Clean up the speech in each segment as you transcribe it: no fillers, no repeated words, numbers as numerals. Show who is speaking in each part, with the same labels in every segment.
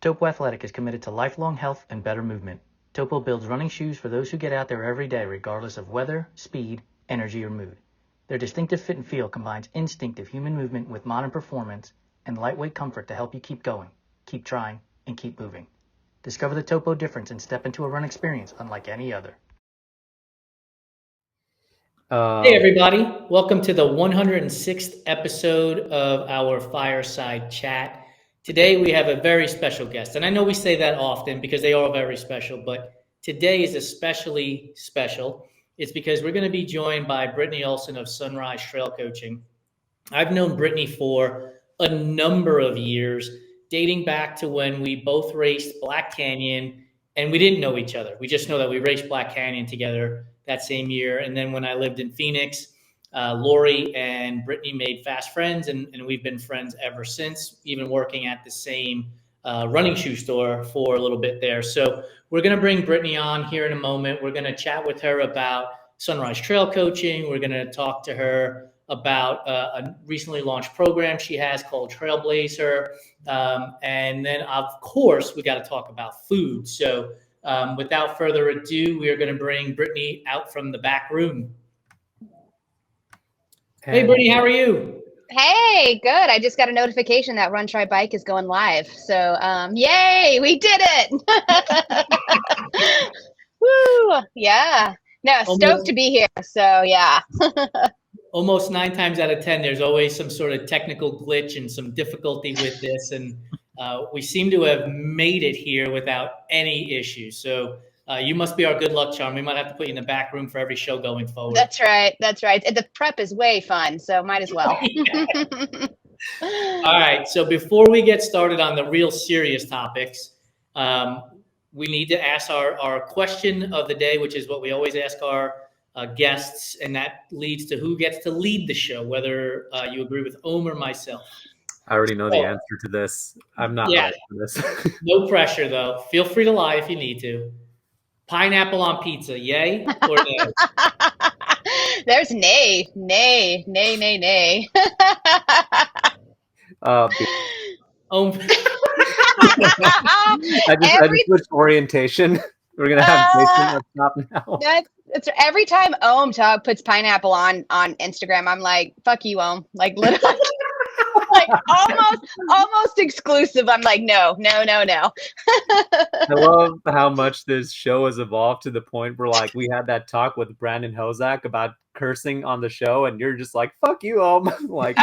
Speaker 1: Topo Athletic is committed to lifelong health and better movement. Topo builds running shoes for those who get out there every day, regardless of weather, speed, energy, or mood. Their distinctive fit and feel combines instinctive human movement with modern performance and lightweight comfort to help you keep going, keep trying, and keep moving. Discover the Topo difference and step into a run experience unlike any other.
Speaker 2: Hey everybody, welcome to the 106th episode of our Fireside Chat. Today we have a very special guest, and I know we say that often because they are very special, but today is especially special. It's because we're going to be joined by Brittany Olson of Sunrise Trail Coaching. I've known Brittany for a number of years, dating back to when we both raced Black Canyon, and we didn't know each other. We just know that we raced Black Canyon together that same year. And then when I lived in Phoenix, Lori and Brittany made fast friends, and we've been friends ever since, even working at the same running shoe store for a little bit there. So we're going to bring Brittany on here in a moment. We're going to chat with her about Sunrise Trail Coaching. We're going to talk to her about a recently launched program she has called TrailblazeHER. And then, of course, we got to talk about food. So without further ado, we are going to bring Brittany out from the back room. Hey, Brittany, how are you?
Speaker 3: Hey, good. I just got a notification that Run Try Bike is going live. So, yay, we did it. Woo, yeah. No, stoked to be here. So, yeah.
Speaker 2: Almost 9 times out of 10, there's always some sort of technical glitch and some difficulty with this. And we seem to have made it here without any issues. So you must be our good luck charm. We might have to put you in the back room for every show going forward.
Speaker 3: That's right. That's right. The prep is way fun, so might as well.
Speaker 2: All right. So before we get started on the real serious topics, we need to ask our question of the day, which is what we always ask our guests, and that leads to who gets to lead the show, whether you agree with Om or myself.
Speaker 4: I already know the answer to this. I'm not ready for this.
Speaker 2: No pressure, though. Feel free to lie if you need to. Pineapple on pizza, yay or nay?
Speaker 3: There's nay.
Speaker 4: I just switched orientation. We're gonna have Jason up top now.
Speaker 3: It's every time Om puts pineapple on Instagram, I'm like, fuck you, Om. Like literally. Like almost exclusive. I'm like, no.
Speaker 4: I love how much this show has evolved to the point where, like, we had that talk with Brandon Hozak about cursing on the show, and you're just like, fuck you, like,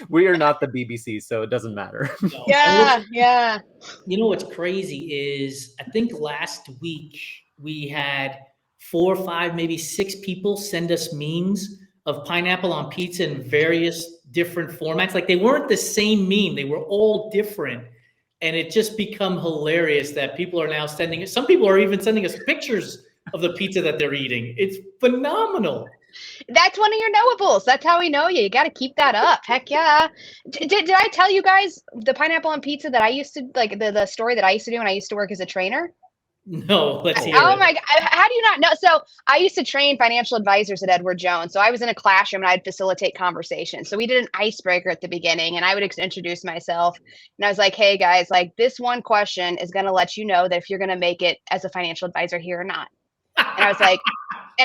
Speaker 4: we are not the BBC, so it doesn't matter.
Speaker 2: No.
Speaker 3: Yeah.
Speaker 2: You know what's crazy is I think last week we had 4 or 5, maybe 6 people send us memes of pineapple on pizza in various different formats. Like they weren't the same meme. They were all different. And it just become hilarious that people are now sending us. Some people are even sending us pictures of the pizza that they're eating. It's phenomenal.
Speaker 3: That's one of your knowables. That's how we know you. You got to keep that up. Heck yeah. Did I tell you guys the pineapple on pizza that I used to, like the story that I used to do when I used to work as a trainer?
Speaker 2: No, let's hear
Speaker 3: Oh
Speaker 2: it.
Speaker 3: my God. How do you not know? So I used to train financial advisors at Edward Jones. So I was in a classroom and I'd facilitate conversations. So we did an icebreaker at the beginning and I would introduce myself. And I was like, hey guys, like this one question is going to let you know that if you're going to make it as a financial advisor here or not. And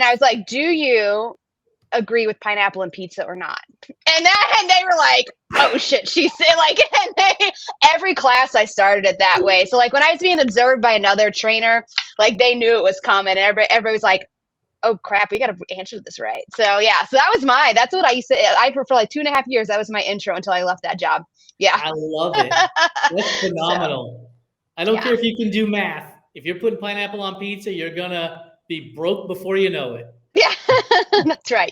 Speaker 3: I was like, do you agree with pineapple and pizza or not? And they were like, oh shit, she said, like, and every class I started it that way. So like when I was being observed by another trainer, like they knew it was coming, and everybody was like, oh crap, we got to answer this right. So yeah, so that's what I used to, for like 2.5 years, that was my intro until I left that job. Yeah.
Speaker 2: I love it. That's phenomenal. So, I don't care if you can do math. If you're putting pineapple on pizza, you're going to be broke before you know it.
Speaker 3: Yeah,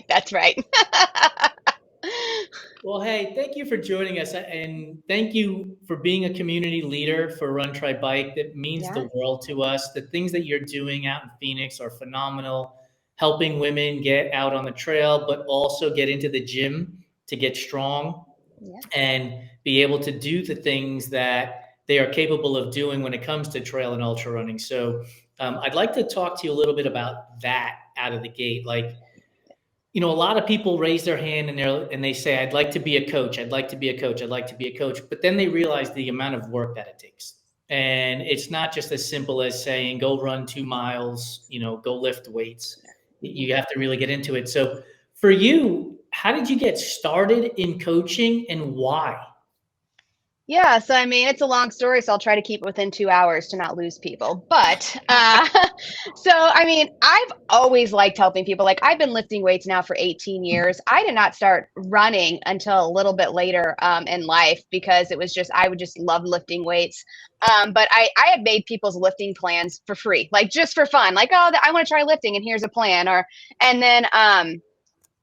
Speaker 3: that's right.
Speaker 2: Well, hey, thank you for joining us, and thank you for being a community leader for Run Try Bike. That means the world to us. The things that you're doing out in Phoenix are phenomenal, helping women get out on the trail, but also get into the gym to get strong and be able to do the things that they are capable of doing when it comes to trail and ultra running. So I'd like to talk to you a little bit about that out of the gate. Like, you know, a lot of people raise their hand and they say, I'd like to be a coach. I'd like to be a coach. I'd like to be a coach. But then they realize the amount of work that it takes. And it's not just as simple as saying, go run 2 miles, go lift weights. You have to really get into it. So for you, how did you get started in coaching and why?
Speaker 3: Yeah, so I mean, it's a long story, so I'll try to keep it within 2 hours to not lose people. But so I mean, I've always liked helping people. Like I've been lifting weights now for 18 years. I did not start running until a little bit later in life because it was just I would just love lifting weights. But I had made people's lifting plans for free, like just for fun. Like, oh, I want to try lifting, and here's a plan. And then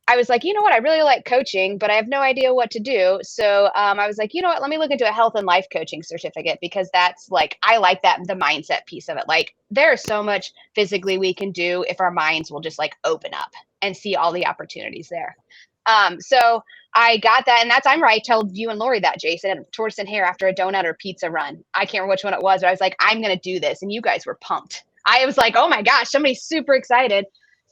Speaker 3: I was like, you know what? I really like coaching, but I have no idea what to do. So I was like, you know what? Let me look into a health and life coaching certificate because that's like, I like that, the mindset piece of it. Like, there's so much physically we can do if our minds will just like open up and see all the opportunities there. So I got that. And that's, I'm right. I told you and Lori that, Jason, at Tortoise and Hare after a donut or pizza run. I can't remember which one it was, but I was like, I'm going to do this. And you guys were pumped. I was like, oh my gosh, somebody's super excited.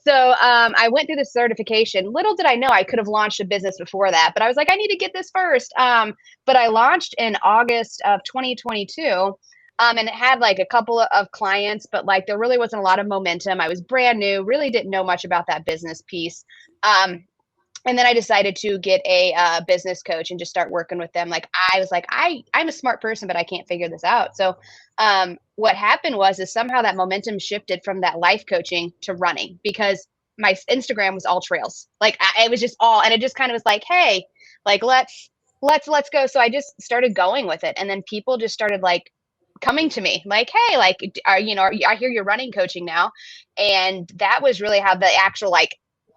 Speaker 3: So I went through the certification. Little did I know I could have launched a business before that, but I was like, I need to get this first. But I launched in August of 2022. And it had like a couple of clients, but like there really wasn't a lot of momentum. I was brand new, really didn't know much about that business piece. And then I decided to get a business coach and just start working with them. Like I was like, I'm a smart person, but I can't figure this out. So what happened is somehow that momentum shifted from that life coaching to running because my Instagram was all trails. Like it was just all, and it just kind of was like, hey, like let's go. So I just started going with it, and then people just started like coming to me like, hey, like I hear you're running coaching now, and that was really how the actual like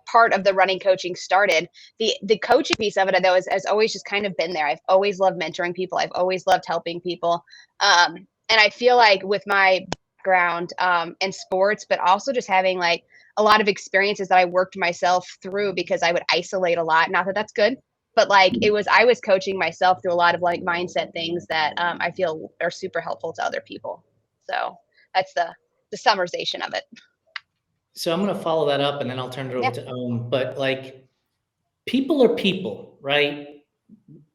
Speaker 3: part of the running coaching started. The coaching piece of it though has always just kind of been there. I've always loved mentoring people. I've always loved helping people. And I feel like with my background in sports, but also just having like a lot of experiences that I worked myself through because I would isolate a lot. Not that that's good, but like I was coaching myself through a lot of like mindset things that I feel are super helpful to other people. So that's the summarization of it.
Speaker 2: So I'm going to follow that up and then I'll turn it over to Owen. But like, people are people, right?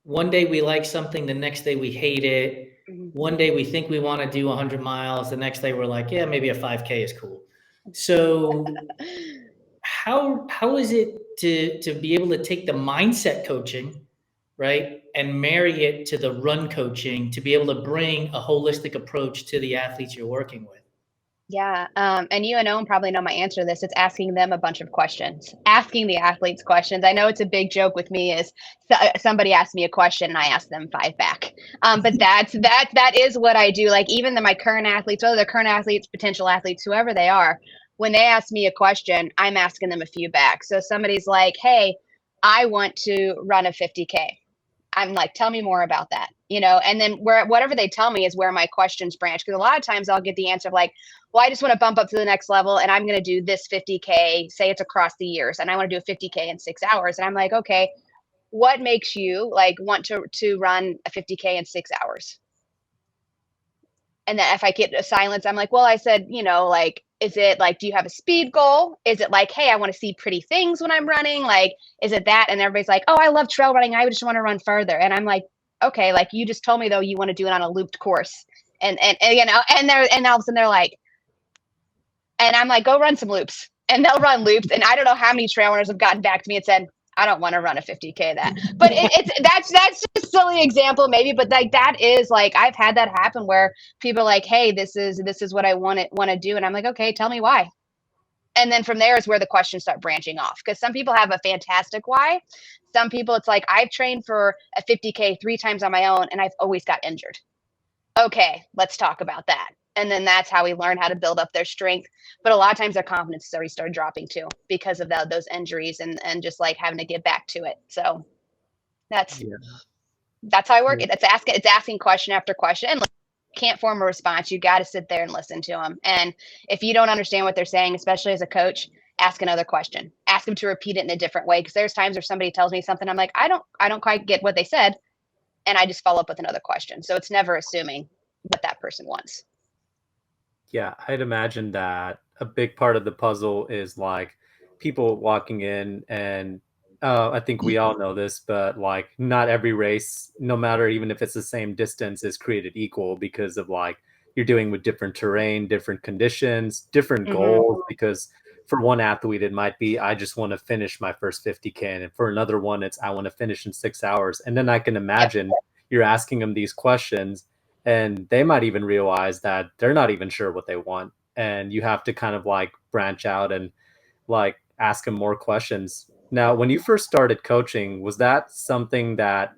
Speaker 2: One day we like something, the next day we hate it. One day we think we want to do 100 miles, the next day we're like, yeah, maybe a 5K is cool. So how is it to be able to take the mindset coaching, right, and marry it to the run coaching to be able to bring a holistic approach to the athletes you're working with?
Speaker 3: Yeah. And you and Owen probably know my answer to this. It's asking them a bunch of questions, asking the athletes questions. I know it's a big joke with me is somebody asks me a question and I ask them 5 back. But that is what I do. Like even my current athletes, whether they're current athletes, potential athletes, whoever they are, when they ask me a question, I'm asking them a few back. So somebody's like, hey, I want to run a 50K. I'm like, tell me more about that, and then whatever they tell me is where my questions branch. Because a lot of times I'll get the answer of like, well, I just want to bump up to the next level and I'm going to do this 50K, say it's across the years, and I want to do a 50K in 6 hours. And I'm like, okay, what makes you like want to run a 50K in 6 hours? And then if I get a silence, I'm like, well, I said, like, is it like, do you have a speed goal? Is it like, hey, I want to see pretty things when I'm running? Like, is it that? And everybody's like, oh, I love trail running. I just want to run further. And I'm like, okay, like you just told me though, you want to do it on a looped course. And and all of a sudden they're like, and I'm like, go run some loops. And they'll run loops. And I don't know how many trail runners have gotten back to me and said, I don't want to run a 50K that, but that's just a silly example maybe, but like that is like, I've had that happen where people are like, hey, this is what I want to do. And I'm like, okay, tell me why. And then from there is where the questions start branching off. Because some people have a fantastic why. Some people it's like, I've trained for a 50K 3 times on my own and I've always got injured. Okay, let's talk about that. And then that's how we learn how to build up their strength. But a lot of times their confidence has already started dropping too because of those injuries and just like having to get back to it. So that's how I work. It's asking question after question. And can't form a response. You got to sit there and listen to them. And if you don't understand what they're saying, especially as a coach, ask another question. Ask them to repeat it in a different way. Because there's times where somebody tells me something, I'm like, I don't quite get what they said, and I just follow up with another question. So it's never assuming what that person wants.
Speaker 4: Yeah, I'd imagine that a big part of the puzzle is like people walking in and I think we all know this, but like not every race, no matter even if it's the same distance, is created equal because of like you're doing with different terrain, different conditions, different goals. Because for one athlete, it might be I just want to finish my first 50K, and for another one, it's I want to finish in 6 hours. And then I can imagine you're asking them these questions, and they might even realize that they're not even sure what they want, and you have to kind of like branch out and like ask them more questions. Now, when you first started coaching, was that something that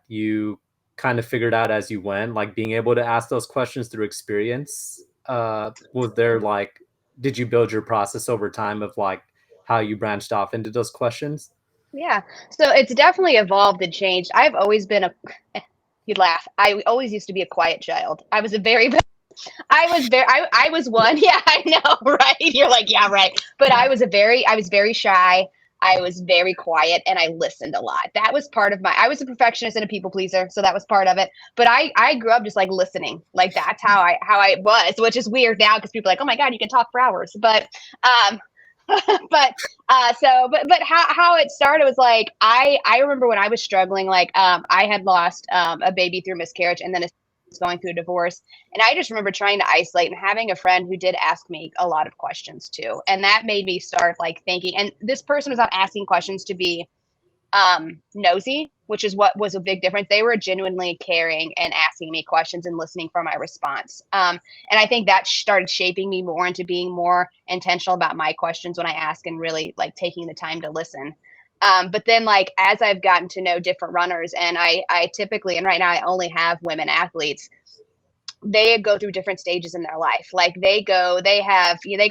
Speaker 4: you kind of figured out as you went, like being able to ask those questions through experience? Was there like, did you build your process over time of like how you branched off into those questions?
Speaker 3: Yeah. So it's definitely evolved and changed. I've always been a, you'd laugh. I always used to be a quiet child. I was one. Yeah, I know, right? You're like, yeah, right. But I was very shy. I was very quiet and I listened a lot. That was part of I was a perfectionist and a people pleaser. So that was part of it. But I grew up just like listening. Like that's how I was, which is weird now because people are like, oh my God, you can talk for hours. But, but how it started was like, I remember when I was struggling, like, I had lost, a baby through miscarriage and then going through a divorce. And I just remember trying to isolate and having a friend who did ask me a lot of questions too. And that made me start like thinking, and this person was not asking questions to be nosy, which is what was a big difference. They were genuinely caring and asking me questions and listening for my response. And I think that started shaping me more into being more intentional about my questions when I ask and really like taking the time to listen. But then like as I've gotten to know different runners, and I typically, and right now I only have women athletes, they go through different stages in their life. Like they go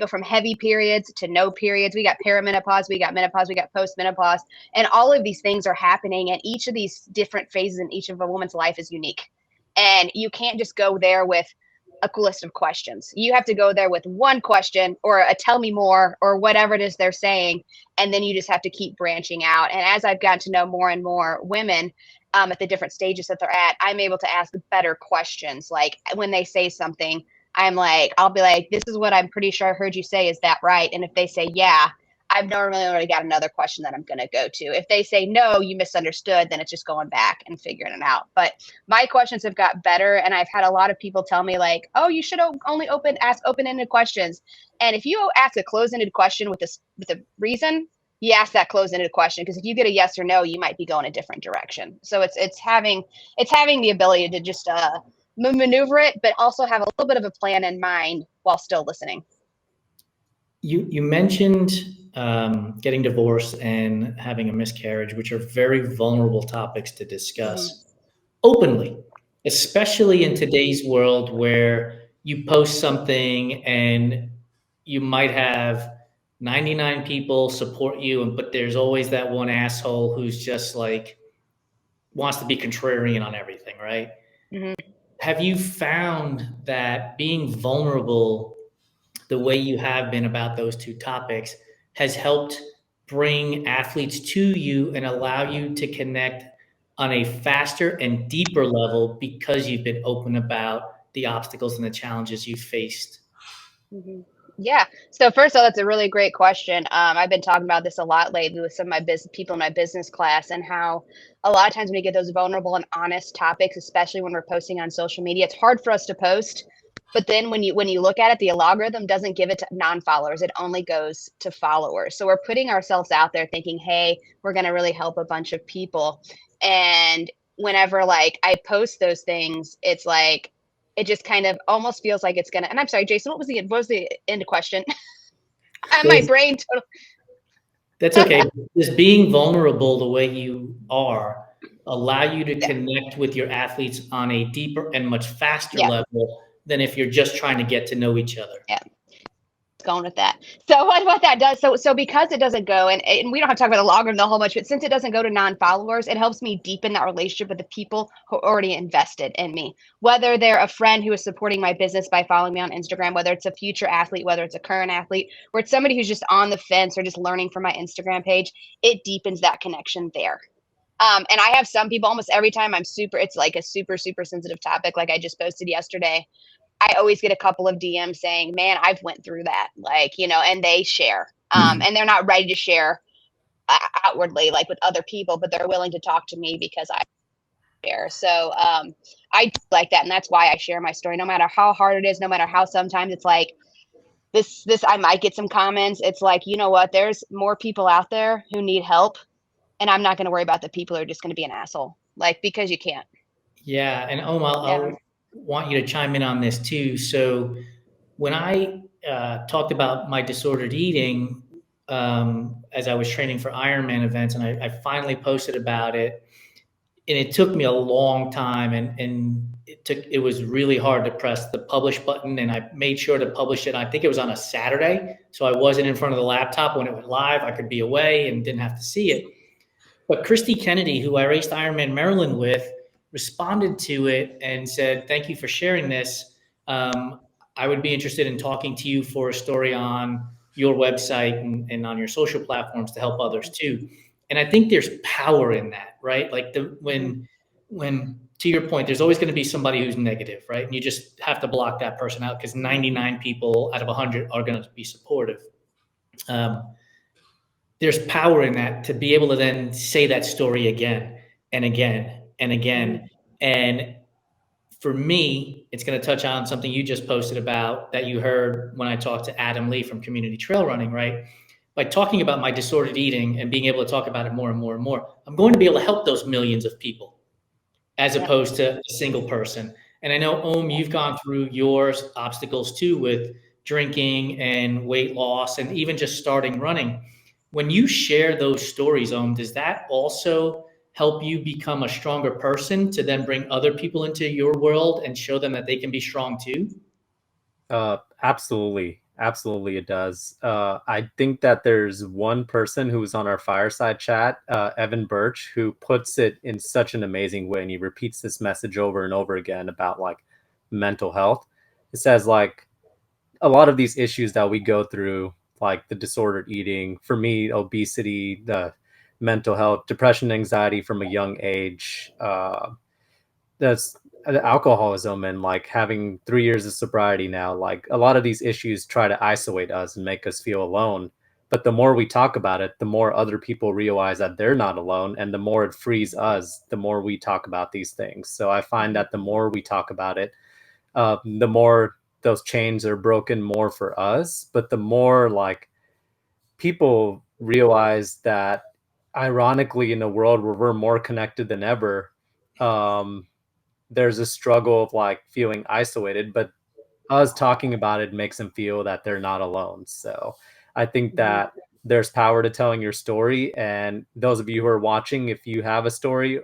Speaker 3: from heavy periods to no periods. We got perimenopause, we got menopause, we got postmenopause, and all of these things are happening. And each of these different phases in each of a woman's life is unique. And you can't just go there with a list of questions. You have to go there with one question or a tell me more or whatever it is they're saying. And then you just have to keep branching out. And as I've gotten to know more and more women, at the different stages that they're at, I'm able to ask better questions. Like when they say something, I'll be like, this is what I'm pretty sure I heard you say. Is that right? And if they say, yeah, I've normally already got another question that I'm going to go to. If they say, no, you misunderstood, then it's just going back and figuring it out. But my questions have got better. And I've had a lot of people tell me like, oh, you should only ask open-ended questions. And if you ask a closed-ended question with a reason, you ask that closed-ended question, because if you get a yes or no, you might be going a different direction. So it's having the ability to just maneuver it, but also have a little bit of a plan in mind while still listening.
Speaker 2: You mentioned getting divorced and having a miscarriage, which are very vulnerable topics to discuss openly, especially in today's world where you post something and you might have 99 people support you, but there's always that one asshole who's just like wants to be contrarian on everything, right?
Speaker 3: Mm-hmm.
Speaker 2: Have you found that being vulnerable the way you have been about those two topics has helped bring athletes to you and allow you to connect on a faster and deeper level because you've been open about the obstacles and the challenges you've faced?
Speaker 3: Mm-hmm. Yeah. So first of all, that's a really great question. I've been talking about this a lot lately with some of my people in my business class, and how a lot of times when we get those vulnerable and honest topics, especially when we're posting on social media, it's hard for us to post. But then when you look at it, the algorithm doesn't give it to non-followers. It only goes to followers. So we're putting ourselves out there thinking, hey, we're going to really help a bunch of people. And whenever like I post those things, it's like, it just kind of almost feels like it's gonna. And I'm sorry, Jason, what was the end question? My brain totally.
Speaker 2: That's okay. Just being vulnerable the way you are allow you to connect with your athletes on a deeper and much faster level than if you're just trying to get to know each other.
Speaker 3: Yeah. Going with that. So what that does, so because it doesn't go, and we don't have to talk about the algorithm the whole much, but since it doesn't go to non-followers, it helps me deepen that relationship with the people who already invested in me. Whether they're a friend who is supporting my business by following me on Instagram, whether it's a future athlete, whether it's a current athlete, or it's somebody who's just on the fence or just learning from my Instagram page, it deepens that connection there. And I have some people almost every time it's like a super, super sensitive topic. Like I just posted yesterday, I always get a couple of DMs saying, man, I've went through that. Like, and they share. and they're not ready to share outwardly like with other people, but they're willing to talk to me because I share. So I like that, and that's why I share my story, no matter how hard it is, no matter how sometimes it's like this I might get some comments. It's like, you know what, there's more people out there who need help, and I'm not going to worry about the people who are just going to be an asshole, like, because you can't.
Speaker 2: Yeah, and I'll want you to chime in on this too. So when I talked about my disordered eating as I was training for Ironman events, and I finally posted about it, and it took me a long time, and it was really hard to press the publish button, and I made sure to publish it. I think it was on a Saturday, so I wasn't in front of the laptop when it went live. I could be away and didn't have to see it. But Christy Kennedy, who I raced Ironman Maryland with, responded to it and said, "Thank you for sharing this. I would be interested in talking to you for a story on your website and on your social platforms to help others too." And I think there's power in that, right? Like when to your point, there's always going to be somebody who's negative, right? And you just have to block that person out because 99 people out of 100 are going to be supportive. There's power in that to be able to then say that story again and again and again. And for me, it's going to touch on something you just posted about that you heard when I talked to Adam Lee from Community Trail Running, right? By talking about my disordered eating and being able to talk about it more and more and more, I'm going to be able to help those millions of people as opposed to a single person. And I know, you've gone through your obstacles too with drinking and weight loss and even just starting running. When you share those stories, does that also help you become a stronger person to then bring other people into your world and show them that they can be strong too?
Speaker 4: Absolutely. Absolutely, it does. I think that there's one person who was on our Fireside Chat, Evan Birch, who puts it in such an amazing way, and he repeats this message over and over again about like mental health. It says like a lot of these issues that we go through, like the disordered eating, for me, obesity, the mental health, depression, anxiety from a young age, that's alcoholism, and like having 3 years of sobriety now, like a lot of these issues try to isolate us and make us feel alone. But the more we talk about it, the more other people realize that they're not alone, and the more it frees us, the more we talk about these things. So I find that the more we talk about it, the more those chains are broken more for us, but the more like people realize that, ironically, in a world where we're more connected than ever, there's a struggle of like feeling isolated, but us talking about it makes them feel that they're not alone. So I think that there's power to telling your story. And those of you who are watching, if you have a story,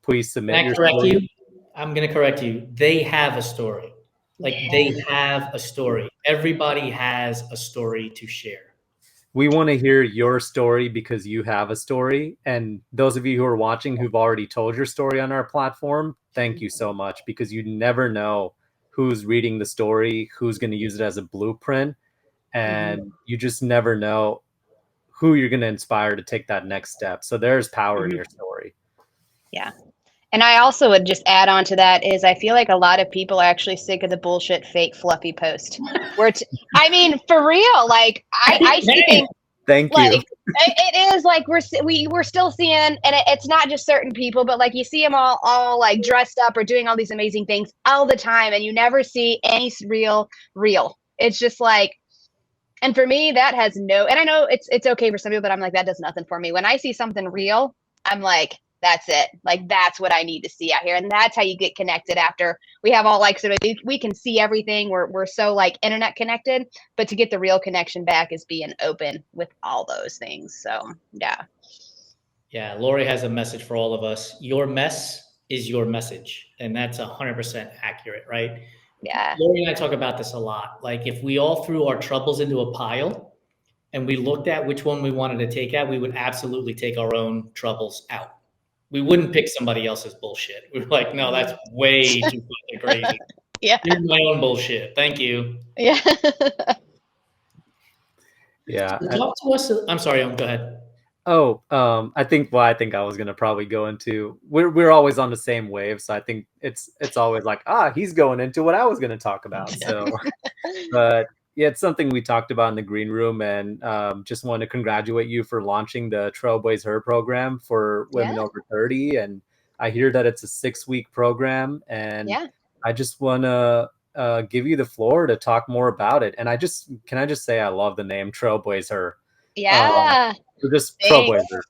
Speaker 4: please submit your story.
Speaker 2: I'm going to correct you. They have a story. Like they have a story. Everybody has a story to share.
Speaker 4: We want to hear your story because you have a story. And those of you who are watching who've already told your story on our platform, thank you so much, because you never know who's reading the story, who's going to use it as a blueprint. And you just never know who you're going to inspire to take that next step. So there's power in your story.
Speaker 3: Yeah. And I also would just add on to that is I feel like a lot of people are actually sick of the bullshit, fake, fluffy post. I mean, for real, like I see things.
Speaker 4: Thank
Speaker 3: like,
Speaker 4: you.
Speaker 3: It is like we're still seeing, and it's not just certain people, but like you see them all like dressed up or doing all these amazing things all the time, and you never see any real. It's just like, and for me, that has no. And I know it's okay for some people, but I'm like, that does nothing for me. When I see something real, I'm like, that's it. Like, that's what I need to see out here. And that's how you get connected after we have all like, sort of, we can see everything. We're so like internet connected, but to get the real connection back is being open with all those things. So, yeah.
Speaker 2: Yeah. Lori has a message for all of us. Your mess is your message. And that's 100% accurate, right?
Speaker 3: Yeah.
Speaker 2: Lori and I talk about this a lot. Like if we all threw our troubles into a pile and we looked at which one we wanted to take out, we would absolutely take our own troubles out. We wouldn't pick somebody else's bullshit. We were like, no, that's way too fucking crazy.
Speaker 3: Yeah.
Speaker 2: Here's my own bullshit. Thank you.
Speaker 3: Yeah.
Speaker 4: Yeah.
Speaker 2: Talk to us. I'm sorry, go ahead.
Speaker 4: I think I was gonna probably go into, we're always on the same wave, so I think it's always like, he's going into what I was gonna talk about. So but Yeah, it's something we talked about in the green room, and just want to congratulate you for launching the TrailblazeHER program for women
Speaker 3: Yeah.
Speaker 4: over 30. And I hear that it's a 6-week program, and
Speaker 3: Yeah.
Speaker 4: I just want to give you the floor to talk more about it. And can I just say I love the name TrailblazeHER.
Speaker 3: Yeah.
Speaker 4: You're just
Speaker 3: Thanks.
Speaker 4: trailblazer,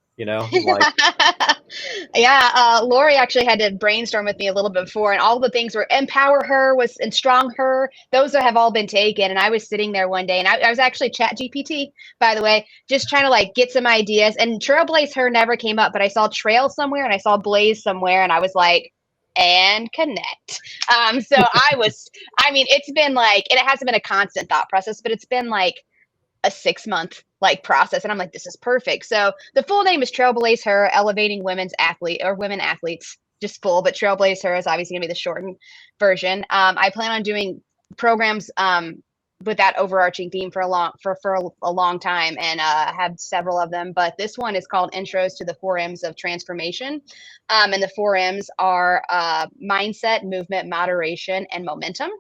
Speaker 4: like.
Speaker 3: Yeah, Lori actually had to brainstorm with me a little bit before, and all the things were empower her was and strong her. Those have all been taken, and I was sitting there one day, and I was actually Chat GPT, by the way, just trying to like get some ideas. And Trailblaze Her never came up, but I saw Trail somewhere, and I saw Blaze somewhere, and I was like, and connect. So I mean, it's been like, and it hasn't been a constant thought process, but it's been like a 6 month like process, and I'm like, this is perfect. So the full name is Trailblaze Her, elevating women's athlete or women athletes, just full, but Trailblaze Her is obviously gonna be the shortened version. I plan on doing programs with that overarching theme for a long time, and have several of them, but this one is called Intros to the 4 M's of Transformation. And the 4 M's are mindset, movement, moderation, and momentum.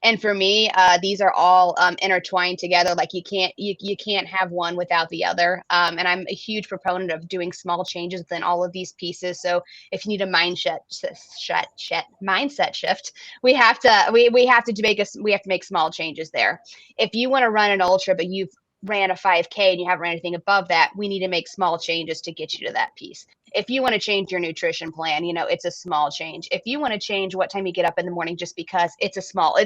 Speaker 3: And for me, these are all intertwined together. Like you can't have one without the other. And I'm a huge proponent of doing small changes within all of these pieces. So if you need a mindset shift, we have to make small changes there. If you want to run an ultra, but you've ran a 5K and you haven't ran anything above that, we need to make small changes to get you to that piece. If you want to change your nutrition plan, it's a small change. If you want to change what time you get up in the morning, just because it's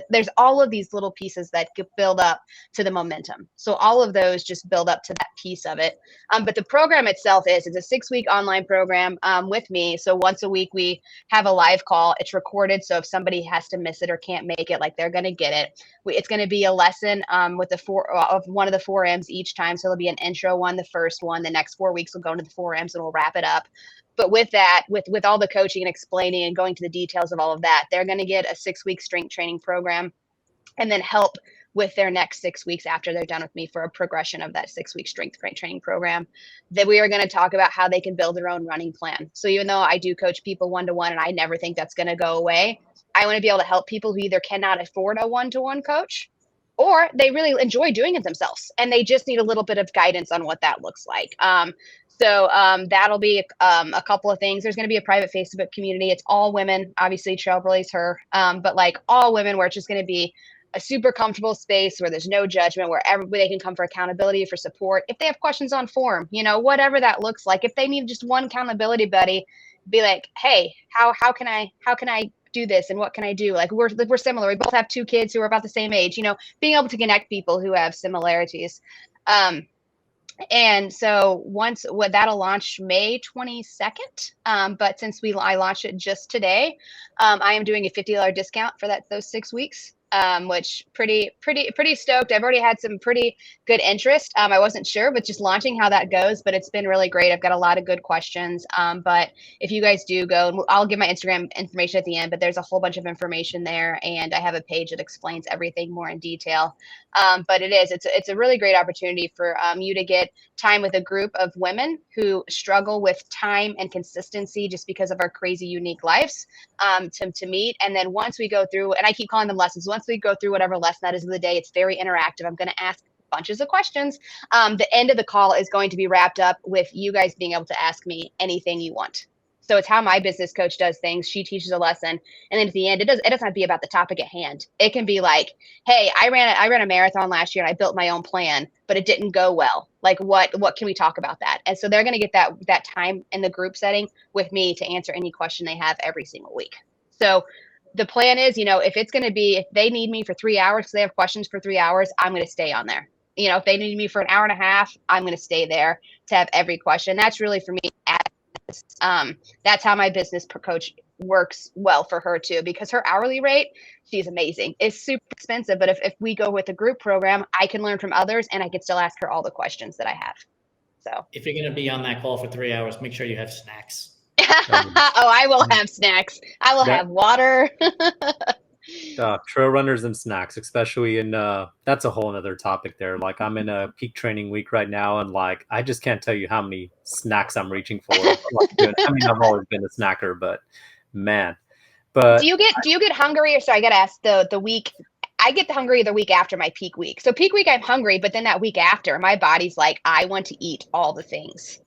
Speaker 3: there's all of these little pieces that build up to the momentum. So all of those just build up to that piece of it. But the program itself it's a 6-week online program with me. So once a week we have a live call. It's recorded. So if somebody has to miss it or can't make it, like they're going to get it. It's going to be a lesson with of one of the 4 M's each time. So it'll be an intro one, the first one. The next 4 weeks we'll go into the 4 M's and we'll wrap it up. But with that, with all the coaching and explaining and going to the details of all of that, they're going to get a 6-week strength training program, and then help with their next 6 weeks after they're done with me for a progression of that 6-week strength training program. That we are going to talk about how they can build their own running plan. So even though I do coach people one-to-one, and I never think that's going to go away, I want to be able to help people who either cannot afford a one-to-one coach, or they really enjoy doing it themselves and they just need a little bit of guidance on what that looks like. So that'll be a couple of things. There's going to be a private Facebook community. It's all women, obviously TrailblazeHER, but like all women, where it's just going to be a super comfortable space where there's no judgment, where everybody can come for accountability, for support. If they have questions on form, whatever that looks like, if they need just one accountability buddy, be like, hey, how can I do this, and what can I do? Like we're similar. We both have 2 kids who are about the same age, being able to connect people who have similarities. And so that'll launch May 22nd. But since I launched it just today, I am doing a $50 discount for those 6 weeks. Which pretty stoked. I've already had some pretty good interest. I wasn't sure with just launching how that goes, but it's been really great. I've got a lot of good questions. But if you guys do go, I'll give my Instagram information at the end, but there's a whole bunch of information there, and I have a page that explains everything more in detail. But it's a really great opportunity for you to get time with a group of women who struggle with time and consistency just because of our crazy unique lives, to meet. And then once we go through, and I keep calling them lessons, once we go through whatever lesson that is of the day, it's very interactive. I'm going to ask bunches of questions. The end of the call is going to be wrapped up with you guys being able to ask me anything you want. So it's how my business coach does things. She teaches a lesson, and then at the end, it doesn't have to be about the topic at hand. It can be like, hey, I ran a marathon last year and I built my own plan, but it didn't go well. Like what can we talk about that? And so they're going to get that time in the group setting with me to answer any question they have every single week. So the plan is, if they need me for 3 hours, so they have questions for 3 hours, I'm going to stay on there. If they need me for an hour and a half, I'm going to stay there to have every question. That's really for me. That's how my business coach works well for her too, because her hourly rate, she's amazing. It's super expensive, but if we go with a group program, I can learn from others and I can still ask her all the questions that I have. So
Speaker 2: if you're going to be on that call for 3 hours, make sure you have snacks.
Speaker 3: Oh, I will have snacks. I will have water.
Speaker 4: Trail runners and snacks, especially in that's a whole other topic there. Like I'm in a peak training week right now, and like I just can't tell you how many snacks I'm reaching for. I mean, I've always been a snacker, but man. But
Speaker 3: do you get hungry? Or sorry, I gotta ask the week I get hungry the week after my peak week. So peak week, I'm hungry, but then that week after, my body's like, I want to eat all the things.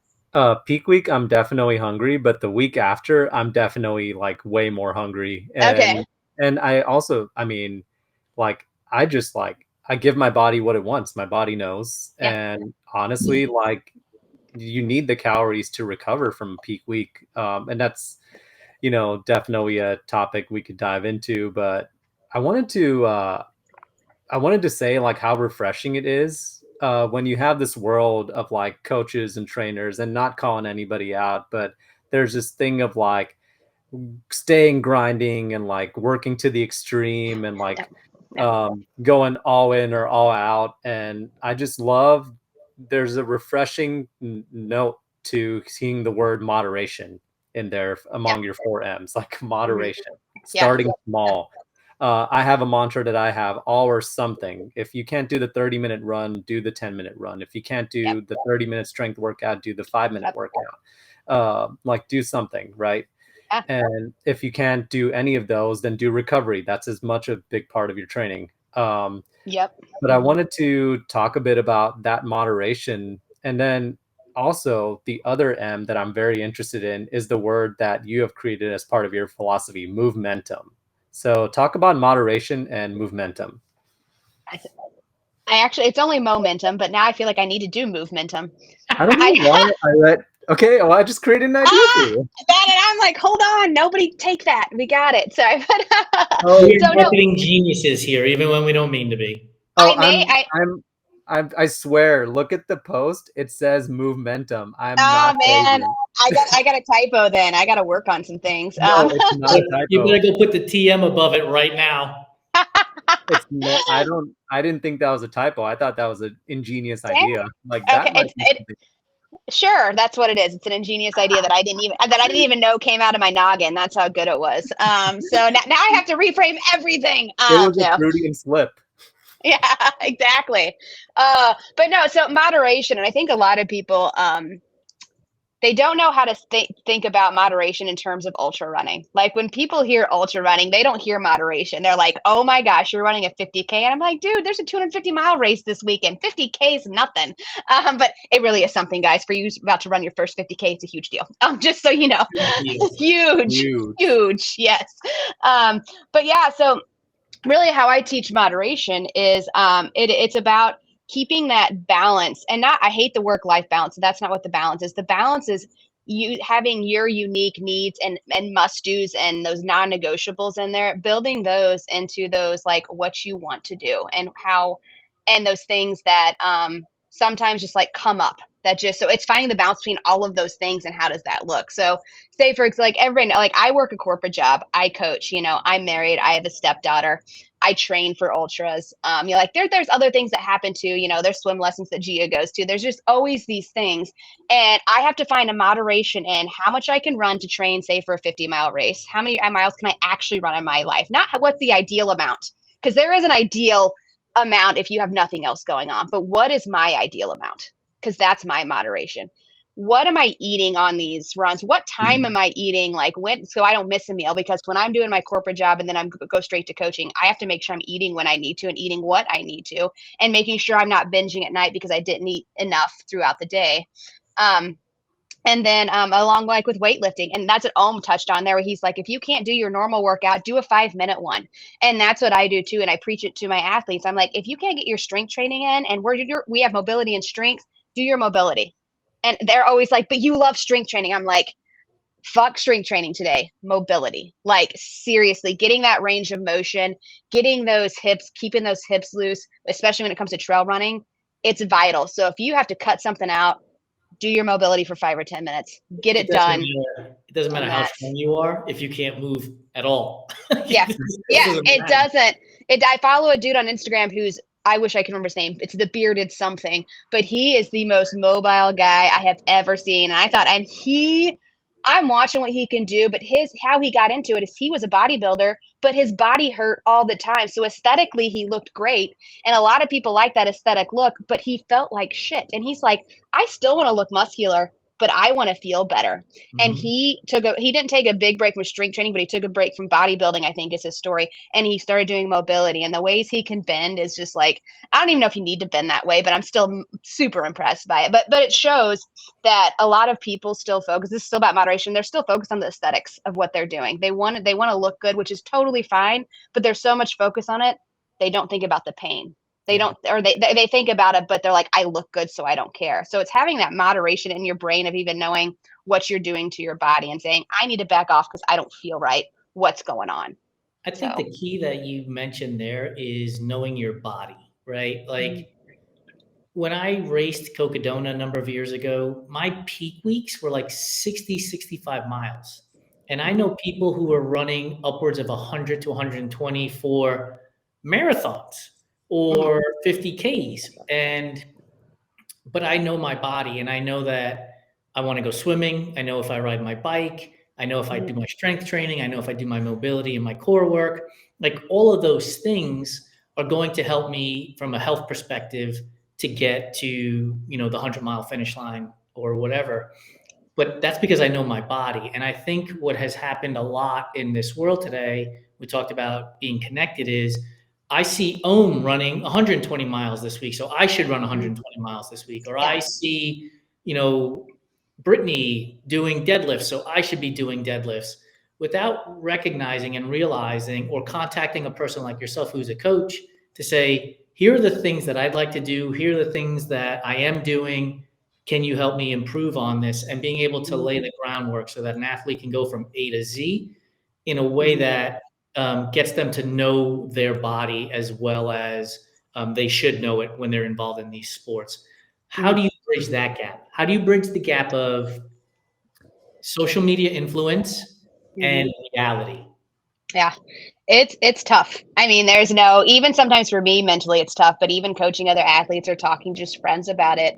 Speaker 4: Peak week, I'm definitely hungry, but the week after, I'm definitely like way more hungry.
Speaker 3: Okay.
Speaker 4: And I also, I mean, like I just like I give my body what it wants. My body knows.
Speaker 3: Yeah.
Speaker 4: And honestly, like you need the calories to recover from peak week. And that's, definitely a topic we could dive into. But I wanted to say like how refreshing it is when you have this world of like coaches and trainers, and not calling anybody out, but there's this thing of like staying grinding and like working to the extreme and like going all in or all out. And I just love there's a refreshing note to seeing the word moderation in there among your 4Ms, like moderation, starting small. I have a mantra that I have, all or something. If you can't do the 30-minute run, do the 10-minute run. If you can't do the 30-minute strength workout, do the 5-minute workout. Like do something, right? And if you can't do any of those, then do recovery. That's as much a big part of your training. But I wanted to talk a bit about that moderation. And then also the other M that I'm very interested in is the word that you have created as part of your philosophy, movementum. So talk about moderation and movementum.
Speaker 3: I actually, it's only momentum, but now I feel like I need to do movementum.
Speaker 4: I don't know why I read. Okay, well, I just created an idea for you.
Speaker 3: And I'm like, hold on, nobody take that. We got it. Sorry, but
Speaker 2: we're marketing geniuses here, even when we don't mean to be.
Speaker 4: I swear, look at the post. It says movementum. I'm not
Speaker 3: man,
Speaker 4: crazy.
Speaker 3: I got a typo then. I got to work on some things.
Speaker 4: No, it's not a typo.
Speaker 2: You better go put the TM above it right now.
Speaker 4: It's not, I didn't think that was a typo. I thought that was an ingenious idea. Like that.
Speaker 3: Okay, sure, that's what it is. It's an ingenious idea that I didn't even know came out of my noggin. That's how good it was. So now I have to reframe everything.
Speaker 4: It was a Freudian slip.
Speaker 3: Yeah, exactly. But no, so moderation, and I think a lot of people they don't know how to think about moderation in terms of ultra running. Like when people hear ultra running, they don't hear moderation. They're like, oh my gosh, you're running a 50K. And I'm like, dude, there's a 250-mile race this weekend. 50K is nothing. But it really is something, guys. For you about to run your first 50K, it's a huge deal. Just so you know. Huge. Yes. But yeah, so really how I teach moderation is it's about keeping that balance, and I hate the work-life balance. That's not what the balance is. The balance is you having your unique needs and must-dos and those non-negotiables in there, building those into those like what you want to do and how, and those things that sometimes just like come up. That just, so it's finding the balance between all of those things and how does that look. So say for like everybody, like I work a corporate job, I coach, I'm married, I have a stepdaughter, I train for ultras. Like there's other things that happen too, there's swim lessons that Gia goes to. There's just always these things. And I have to find a moderation in how much I can run to train, say for a 50-mile race. How many miles can I actually run in my life? Not what's the ideal amount, because there is an ideal amount if you have nothing else going on. But what is my ideal amount? Because that's my moderation. What am I eating on these runs? What time am I eating? Like when, so I don't miss a meal, because when I'm doing my corporate job and then I'm go straight to coaching, I have to make sure I'm eating when I need to and eating what I need to, and making sure I'm not binging at night because I didn't eat enough throughout the day. And then along like with weightlifting, and that's what Ohm touched on there, where he's like, if you can't do your normal workout, do a 5-minute one. And that's what I do too. And I preach it to my athletes. I'm like, if you can't get your strength training in, and we have mobility and strength, do your mobility. And they're always like, but you love strength training. I'm like, fuck strength training today. Mobility. Like seriously, getting that range of motion, getting those hips, keeping those hips loose, especially when it comes to trail running, it's vital. So if you have to cut something out, do your mobility for 5 or 10 minutes. Get it done.
Speaker 2: It doesn't matter how strong you are if you can't move at all.
Speaker 3: It doesn't. I follow a dude on Instagram who's, I wish I could remember his name. It's the bearded something, but he is the most mobile guy I have ever seen. And I thought, I'm watching what he can do, but how he got into it is he was a bodybuilder, but his body hurt all the time. So aesthetically, he looked great. And a lot of people like that aesthetic look, but he felt like shit. And he's like, I still want to look muscular, but I want to feel better. And
Speaker 2: Mhm.
Speaker 3: he didn't take a big break from strength training, but he took a break from bodybuilding, I think is his story. And he started doing mobility, and the ways he can bend is just like, I don't even know if you need to bend that way, but I'm still super impressed by it. But it shows that a lot of people still focus, this is still about moderation. They're still focused on the aesthetics of what they're doing. They want to look good, which is totally fine, but there's so much focus on it. They don't think about the pain. They don't, or they think about it, but they're like, I look good, so I don't care. So it's having that moderation in your brain of even knowing what you're doing to your body and saying, I need to back off because I don't feel right. What's going on?
Speaker 2: I think the key that you mentioned there is knowing your body, right? Like when I raced Cocodona a number of years ago, my peak weeks were like 60, 65 miles. And I know people who are running upwards of 100 to 120 for marathons or 50Ks. But I know my body, and I know that I want to go swimming. I know if I ride my bike, I know if I do my strength training, I know if I do my mobility and my core work, like all of those things are going to help me from a health perspective to get to, the 100-mile finish line or whatever. But that's because I know my body. And I think what has happened a lot in this world today, we talked about being connected, is I see Ohm running 120 miles this week, so I should run 120 miles this week. Or I see, Brittany doing deadlifts, so I should be doing deadlifts, without recognizing and realizing, or contacting a person like yourself who's a coach to say, here are the things that I'd like to do. Here are the things that I am doing. Can you help me improve on this? And being able to lay the groundwork so that an athlete can go from A to Z in a way that gets them to know their body as well as they should know it when they're involved in these sports. How do you bridge that gap? How do you bridge the gap of social media influence and reality?
Speaker 3: Yeah, it's tough. I mean, even sometimes for me mentally, it's tough, but even coaching other athletes or talking to just friends about it,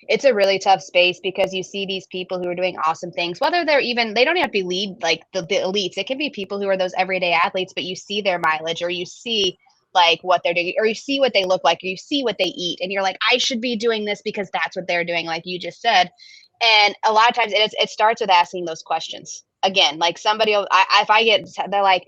Speaker 3: it's a really tough space because you see these people who are doing awesome things, whether they don't even have to be lead like the elites. It can be people who are those everyday athletes, but you see their mileage, or you see like what they're doing, or you see what they look like, or you see what they eat, and you're like, I should be doing this because that's what they're doing, like you just said. And a lot of times it starts with asking those questions. Again, like they're like,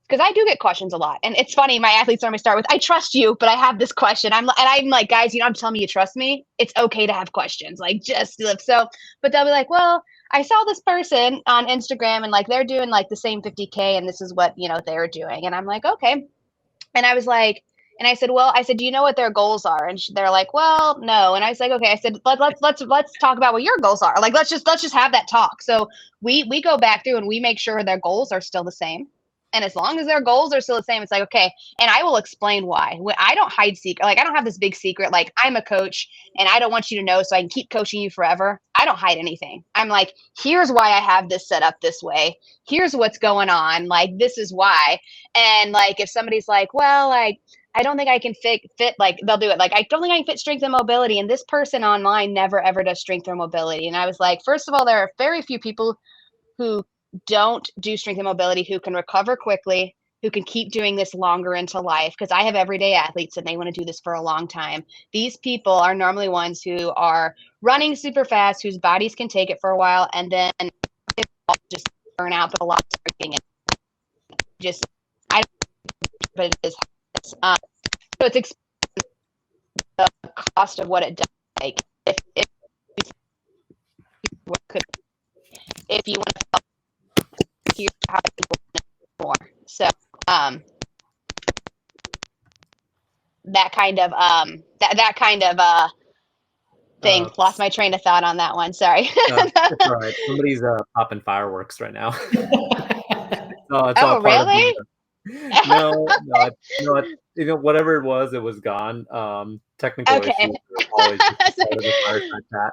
Speaker 3: because I do get questions a lot. And it's funny, my athletes normally start with, I trust you, but I have this question. I'm like, guys, you don't have to tell me you trust me. It's okay to have questions. Like, just so, but they'll be like, well, I saw this person on Instagram and like, they're doing like the same 50K and this is what, they're doing. And I'm like, okay. And I was like, and I said, do you know what their goals are? And they're like, well, no. And I was like, okay. I said, let's talk about what your goals are. Like, let's just have that talk. So we go back through and we make sure their goals are still the same. And as long as their goals are still the same, it's like, okay. And I will explain why. I don't hide secret. Like, I don't have this big secret. Like, I'm a coach and I don't want you to know so I can keep coaching you forever. I don't hide anything. I'm like, here's why I have this set up this way. Here's what's going on. Like, this is why. And like, if somebody's like, well, like, I don't think I can fit, like, they'll do it. Like, I don't think I can fit strength and mobility. And this person online never, ever does strength or mobility. And I was like, first of all, there are very few people who don't do strength and mobility who can recover quickly, who can keep doing this longer into life. Because I have everyday athletes and they want to do this for a long time. These people are normally ones who are running super fast, whose bodies can take it for a while, and then just burn out, but a lot of getting it. Just, I don't, but it is. So it's the cost of what it does. Like, if you want to hear how people more, so that kind of thing. Lost my train of thought on that one. Sorry.
Speaker 4: It's all right. Somebody's popping fireworks right now. It's all part
Speaker 3: really?
Speaker 4: No, whatever it was gone. Technical issues are always just part of the Fireside Chat.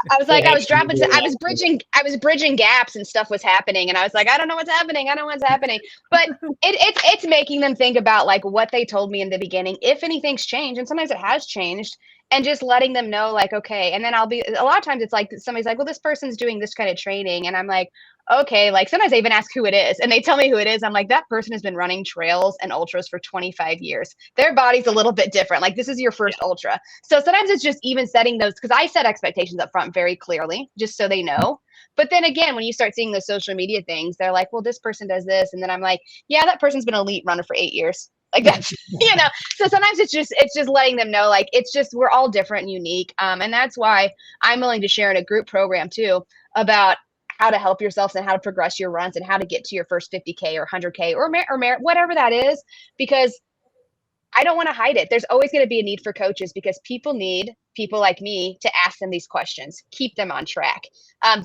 Speaker 3: I was like, I was bridging gaps and stuff was happening, and I was like, I don't know what's happening. But it's making them think about like what they told me in the beginning, if anything's changed, and sometimes it has changed. and just letting them know, like, okay. And then a lot of times it's like somebody's like, well, this person's doing this kind of training. And I'm like, okay, like sometimes I even ask who it is and they tell me who it is. I'm like, that person has been running trails and ultras for 25 years. Their body's a little bit different. Like this is your first ultra. So sometimes it's just even setting those, because I set expectations up front very clearly, just so they know. But then again, when you start seeing those social media things, they're like, well, this person does this. And then I'm like, yeah, that person's been an elite runner for 8 years. Like that's, so sometimes it's just letting them know, like, it's just, we're all different and unique. And that's why I'm willing to share in a group program too about how to help yourselves and how to progress your runs and how to get to your first 50K or 100K or whatever that is, because I don't want to hide it. There's always going to be a need for coaches because people need people like me to ask them these questions, keep them on track,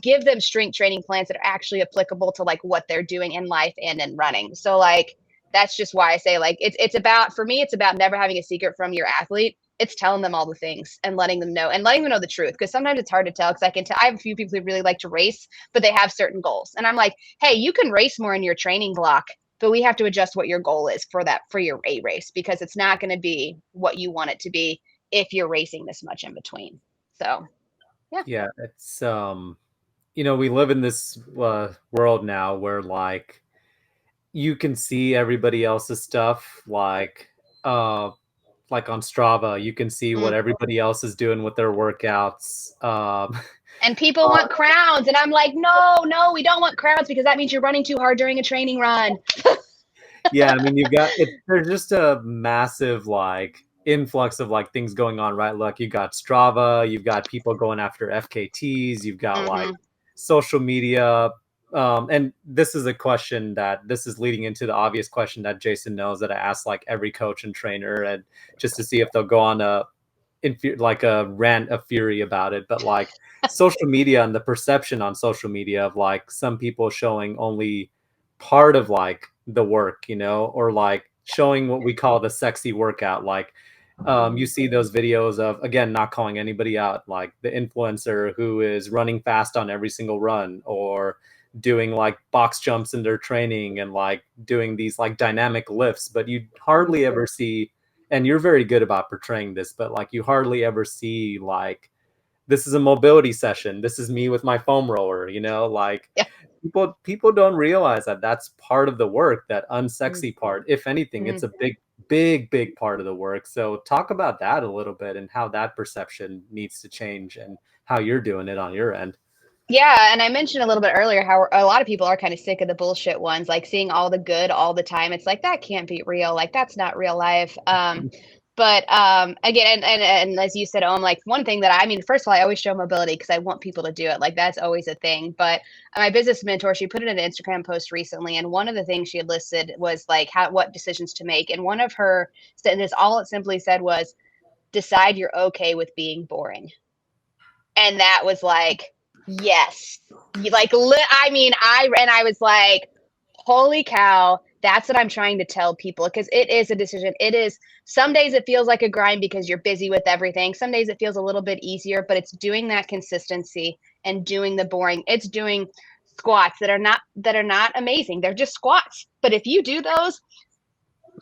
Speaker 3: give them strength training plans that are actually applicable to like what they're doing in life and in running. So like, that's just why I say, like, it's about, for me, it's about never having a secret from your athlete. It's telling them all the things and letting them know the truth. Because sometimes it's hard to tell, because I have a few people who really like to race, but they have certain goals. And I'm like, hey, you can race more in your training block, but we have to adjust what your goal is for your A race, because it's not going to be what you want it to be if you're racing this much in between. So, yeah.
Speaker 4: Yeah, it's we live in this world now where like you can see everybody else's stuff, like on Strava, you can see what everybody else is doing with their workouts.
Speaker 3: And people want crowns, and I'm like, no, we don't want crowns, because that means you're running too hard during a training run.
Speaker 4: Yeah, I mean, there's just a massive like influx of like things going on, right? Look, you got Strava, you've got people going after FKTs, you've got like social media. And this is leading into the obvious question that Jason knows that I ask like every coach and trainer, and just to see if they'll go on a rant of fury about it. But like social media and the perception on social media of like some people showing only part of like the work, or like showing what we call the sexy workout. Like you see those videos of, again, not calling anybody out, like the influencer who is running fast on every single run, or doing like box jumps in their training and like doing these like dynamic lifts, but you hardly ever see, and you're very good about portraying this, but like you hardly ever see like, this is a mobility session, this is me with my foam roller, like people don't realize that that's part of the work, that unsexy part. If anything, it's a big part of the work. So talk about that a little bit and how that perception needs to change and how you're doing it on your end.
Speaker 3: Yeah, and I mentioned a little bit earlier how a lot of people are kind of sick of the bullshit ones, like seeing all the good all the time. It's like, that can't be real. Like, that's not real life. But again, and as you said, like one thing that first of all, I always show mobility because I want people to do it. Like, that's always a thing. But my business mentor, she put it in an Instagram post recently, and one of the things she had listed was like what decisions to make. And one of her sentences, all it simply said was, decide you're okay with being boring. And that was like, yes, like, I was like, holy cow, that's what I'm trying to tell people, because it is a decision. It is, some days it feels like a grind because you're busy with everything. Some days it feels a little bit easier, but it's doing that consistency and doing the boring. It's doing squats that are not amazing. They're just squats. But if you do those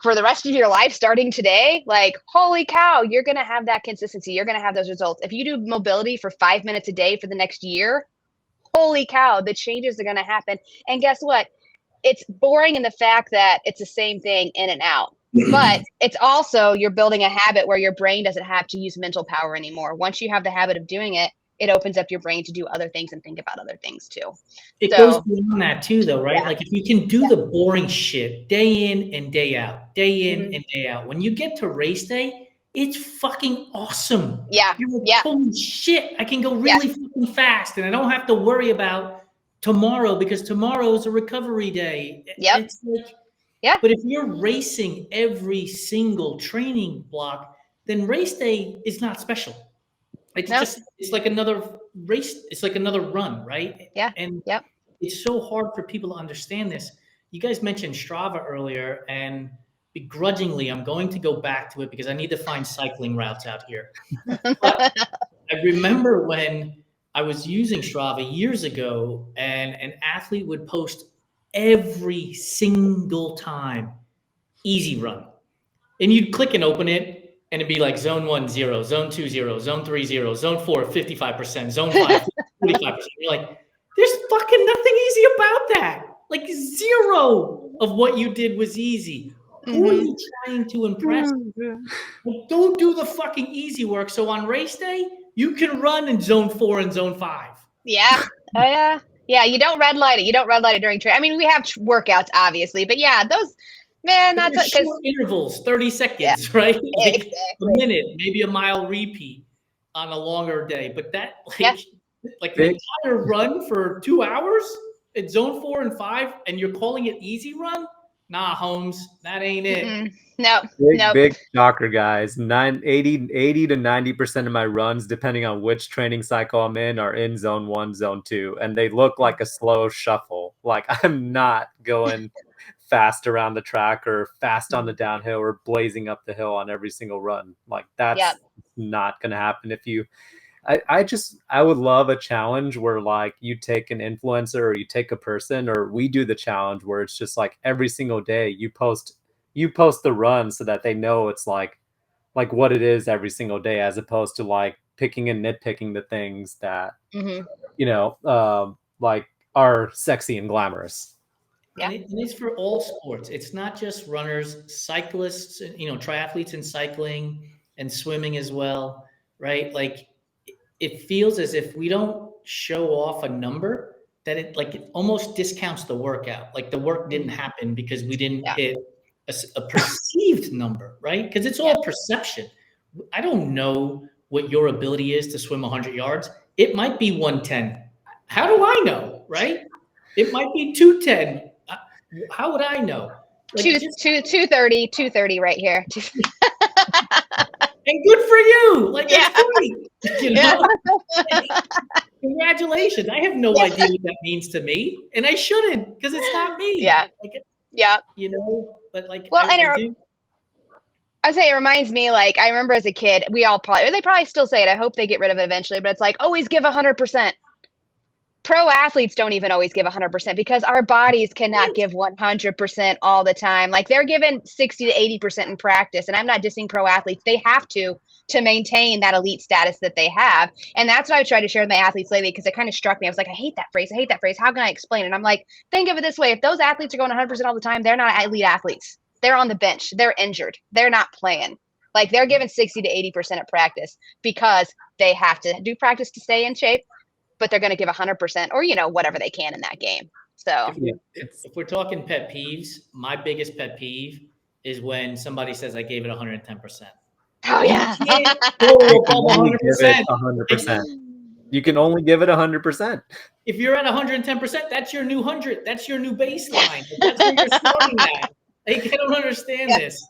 Speaker 3: for the rest of your life starting today, like, holy cow, you're going to have that consistency. You're going to have those results. If you do mobility for 5 minutes a day for the next year, holy cow, the changes are going to happen. And guess what? It's boring in the fact that it's the same thing in and out. But it's also, you're building a habit where your brain doesn't have to use mental power anymore. Once you have the habit of doing it, it opens up your brain to do other things and think about other things too.
Speaker 2: It goes beyond that too, though, right? Yeah. Like if you can do the boring shit day in and day out, and day out, when you get to race day, it's fucking awesome.
Speaker 3: Yeah.
Speaker 2: You're like, holy shit, I can go really fucking fast, and I don't have to worry about tomorrow, because tomorrow is a recovery day.
Speaker 3: Yep.
Speaker 2: It's like, but if you're racing every single training block, then race day is not special. It's like another race. It's like another run, right?
Speaker 3: Yeah.
Speaker 2: And it's so hard for people to understand this. You guys mentioned Strava earlier, and begrudgingly, I'm going to go back to it because I need to find cycling routes out here. But I remember when I was using Strava years ago, and an athlete would post every single time, easy run. And you'd click and open it, and it'd be like zone 1, 0, zone 2, 0, zone 3, 0, zone 4, 55%, zone 5, 45%. You're like, there's fucking nothing easy about that. Like 0 of what you did was easy. Who are you trying to impress? Like, don't do the fucking easy work. So on race day, you can run in zone 4 and zone 5.
Speaker 3: Yeah. Oh yeah. Yeah. You don't red light it. You don't red light it during training. I mean, we have workouts obviously, but yeah, those, man, that's
Speaker 2: short intervals, 30 seconds, right? Like
Speaker 3: exactly.
Speaker 2: a minute, maybe a mile repeat on a longer day. But that, like an entire run for 2 hours at zone 4 and 5, and you're calling it easy run? Nah, Holmes, that ain't it.
Speaker 3: No,
Speaker 4: big shocker, guys. 80 to 90% of my runs, depending on which training cycle I'm in, are in zone 1, zone 2, and they look like a slow shuffle. Like I'm not going fast around the track or fast on the downhill or blazing up the hill on every single run. Like that's not going to happen. If you, I would love a challenge where like you take an influencer or you take a person, or we do the challenge where it's just like every single day you post the run so that they know it's like what it is every single day, as opposed to like picking and nitpicking the things that, like are sexy and glamorous.
Speaker 2: Yeah. And it's for all sports. It's not just runners, cyclists, triathletes in cycling and swimming as well, right? Like it feels as if we don't show off a number that it almost discounts the workout. Like the work didn't happen because we didn't hit a perceived number, right? Because it's all perception. I don't know what your ability is to swim 100 yards. It might be 110. How do I know, right? It might be 210. How would I know? Like
Speaker 3: 230 right here.
Speaker 2: And good for you. Like, that's great. Congratulations. I have no idea what that means to me, and I shouldn't, because it's not me. But like,
Speaker 3: well, I say it reminds me, like, I remember as a kid, they probably still say it. I hope they get rid of it eventually, but it's like, always give 100%. Pro athletes don't even always give 100% because our bodies cannot give 100% all the time. Like they're given 60 to 80% in practice. And I'm not dissing pro athletes. They have to maintain that elite status that they have. And that's what I try to share with my athletes lately, because it kind of struck me. I was like, I hate that phrase. How can I explain it? And I'm like, think of it this way. If those athletes are going 100% all the time, they're not elite athletes. They're on the bench. They're injured. They're not playing. Like they're given 60 to 80% at practice because they have to do practice to stay in shape, but they're going to give 100% or, whatever they can in that game. So
Speaker 2: if we're talking pet peeves, my biggest pet peeve is when somebody says I gave it 110%.
Speaker 3: Oh yeah.
Speaker 2: You can't
Speaker 4: 100%. You can only give it 100%.
Speaker 2: If you're at 110%, that's your new 100. That's your new baseline. That's where you're starting at. I don't understand this.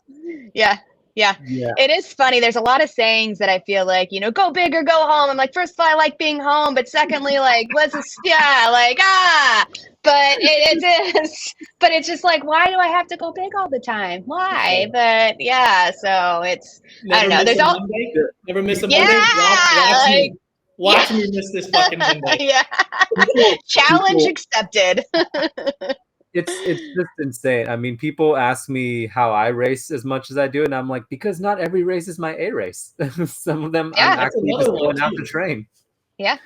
Speaker 3: Yeah. It is funny. There's a lot of sayings that I feel like, go big or go home. I'm like, first of all, I like being home, but secondly, like, but it's just like, why do I have to go big all the time? Why? But so it's, I don't know. There's all
Speaker 2: never miss a Monday. Watch me miss this fucking Monday.
Speaker 3: Challenge accepted.
Speaker 4: It's just insane. I mean, people ask me how I race as much as I do, and I'm like, because not every race is my A race. Some of them I'm actually just going out to train.
Speaker 3: Yeah.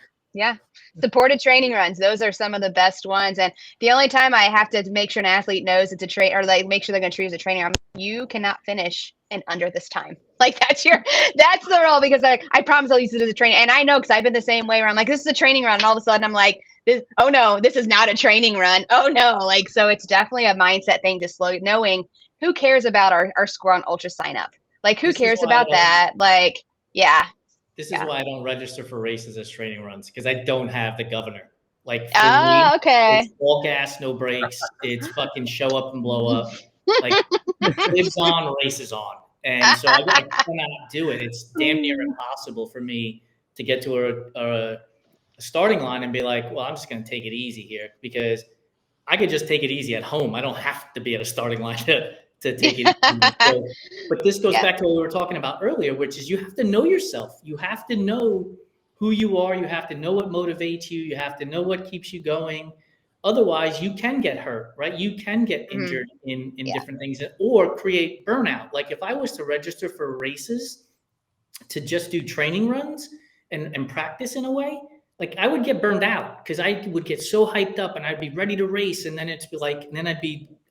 Speaker 3: Supported training runs. Those are some of the best ones. And the only time I have to make sure an athlete knows it's a train, or like make sure they're going to treat it as a training run, you cannot finish in under this time. Like that's the rule, because I promise I'll use it as a training. And I know, because I've been the same way where I'm like, this is a training run. And all of a sudden I'm like, oh no, this is not a training run. Oh no. Like, so it's definitely a mindset thing to knowing who cares about our score on ultra sign up. Like who cares about that? Like,
Speaker 2: This is why I don't register for races as training runs, because I don't have the governor. Like, for me, it's all gas, no brakes. It's fucking show up and blow up. Like, lives on, races on. And so I cannot do it. It's damn near impossible for me to get to a starting line and be like, well, I'm just going to take it easy here, because I could just take it easy at home. I don't have to be at a starting line to take it easy. But this goes back to what we were talking about earlier, which is you have to know yourself. You have to know who you are. You have to know what motivates you. You have to know what keeps you going. Otherwise, you can get hurt, right? You can get injured in different things or create burnout. Like if I was to register for races to just do training runs and practice in a way, like I would get burned out because I would get so hyped up and I'd be ready to race. And then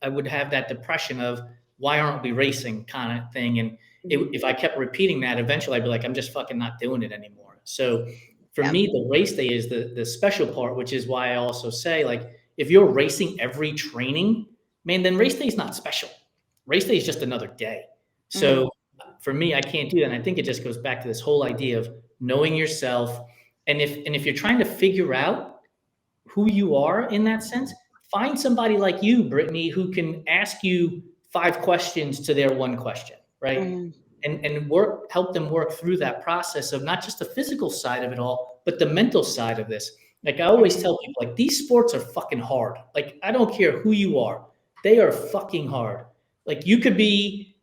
Speaker 2: I would have that depression of why aren't we racing kind of thing. And if I kept repeating that, eventually I'd be like, I'm just fucking not doing it anymore. So for me, the race day is the special part, which is why I also say, like, if you're racing every training, man, then race day is not special. Race day is just another day. So for me, I can't do that. And I think it just goes back to this whole idea of knowing yourself. And if you're trying to figure out who you are in that sense, find somebody like you, Brittany, who can ask you 5 questions to their 1 question, right? And help them work through that process of not just the physical side of it all, but the mental side of this. Like I always tell people, like these sports are fucking hard. Like I don't care who you are, they are fucking hard. Like you could be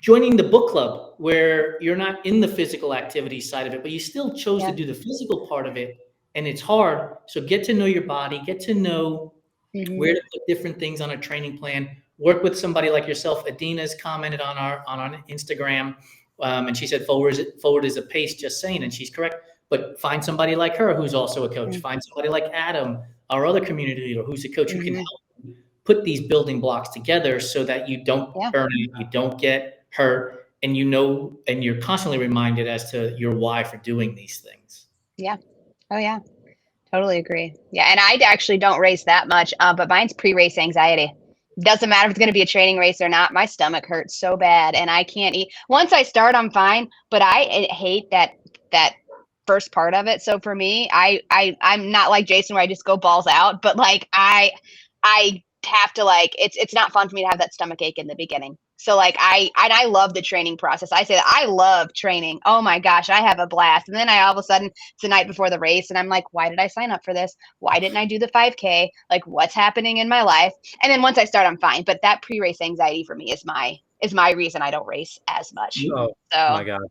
Speaker 2: joining the book club where you're not in the physical activity side of it, but you still chose to do the physical part of it, and it's hard. So get to know your body, get to know where to put different things on a training plan. Work with somebody like yourself. Adina's commented on our Instagram, and she said forward is a pace. Just saying, and she's correct. But find somebody like her who's also a coach. Find somebody like Adam, our other community leader, who's a coach who can help you put these building blocks together so that you don't burn out, you don't get hurt, and and you're constantly reminded as to your why for doing these things.
Speaker 3: Yeah. Oh yeah. Totally agree. Yeah. And I actually don't race that much, but mine's pre-race anxiety. Doesn't matter if it's going to be a training race or not. My stomach hurts so bad and I can't eat. Once I start, I'm fine, but I hate that first part of it. So for me, I'm not like Jason where I just go balls out, but like I have to like, it's not fun for me to have that stomach ache in the beginning. So like I love the training process. I say that I love training. Oh my gosh, I have a blast. And then all of a sudden it's the night before the race and I'm like, why did I sign up for this? Why didn't I do the 5K? Like what's happening in my life? And then once I start, I'm fine. But that pre-race anxiety for me is my reason I don't race as much.
Speaker 4: Oh my God.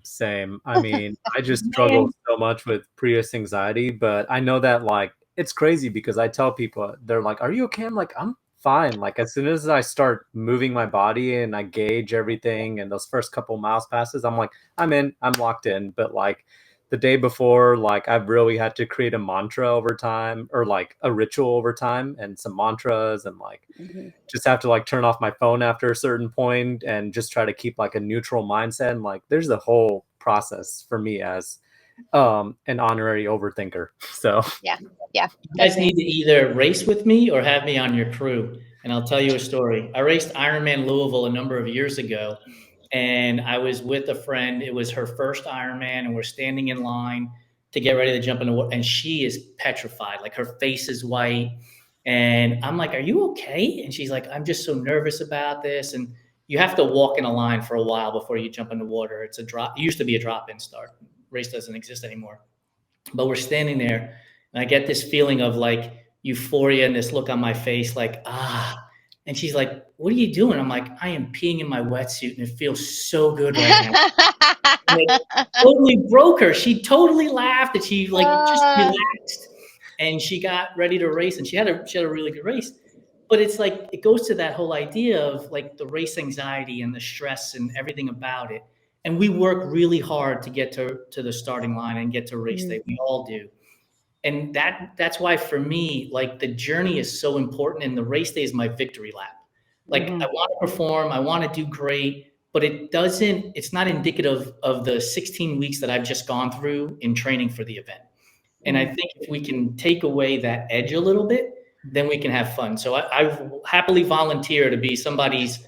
Speaker 4: Same. I mean, I just struggle so much with pre-race anxiety, but I know that like, it's crazy because I tell people, they're like, are you okay? I'm like, I'm fine. Like as soon as I start moving my body and I gauge everything and those first couple miles passes, I'm like, I'm locked in. But like the day before, like I've really had to create a mantra over time or like a ritual over time and some mantras and like just have to like turn off my phone after a certain point and just try to keep like a neutral mindset. And like there's a whole process for me as an honorary overthinker. So
Speaker 3: yeah.
Speaker 2: You guys need to either race with me or have me on your crew. And I'll tell you a story. I raced Ironman Louisville a number of years ago, and I was with a friend. It was her first Ironman, and we're standing in line to get ready to jump in the water. And she is petrified, like her face is white. And I'm like, are you okay? And she's like, I'm just so nervous about this. And you have to walk in a line for a while before you jump in the water. It's a drop. It used to be a drop-in start. Race doesn't exist anymore. But we're standing there, and I get this feeling of like euphoria and this look on my face, like, and she's like, what are you doing? I'm like, I am peeing in my wetsuit and it feels so good right now. It totally broke her. She totally laughed and she like just relaxed and she got ready to race and she had a really good race. But it's like, it goes to that whole idea of like the race anxiety and the stress and everything about it. And we work really hard to get to the starting line and get to race day. We all do. And that's why for me, like the journey is so important and the race day is my victory lap. Like I want to perform, I want to do great, but it's not indicative of the 16 weeks that I've just gone through in training for the event. And I think if we can take away that edge a little bit, then we can have fun. So I happily volunteer to be somebody's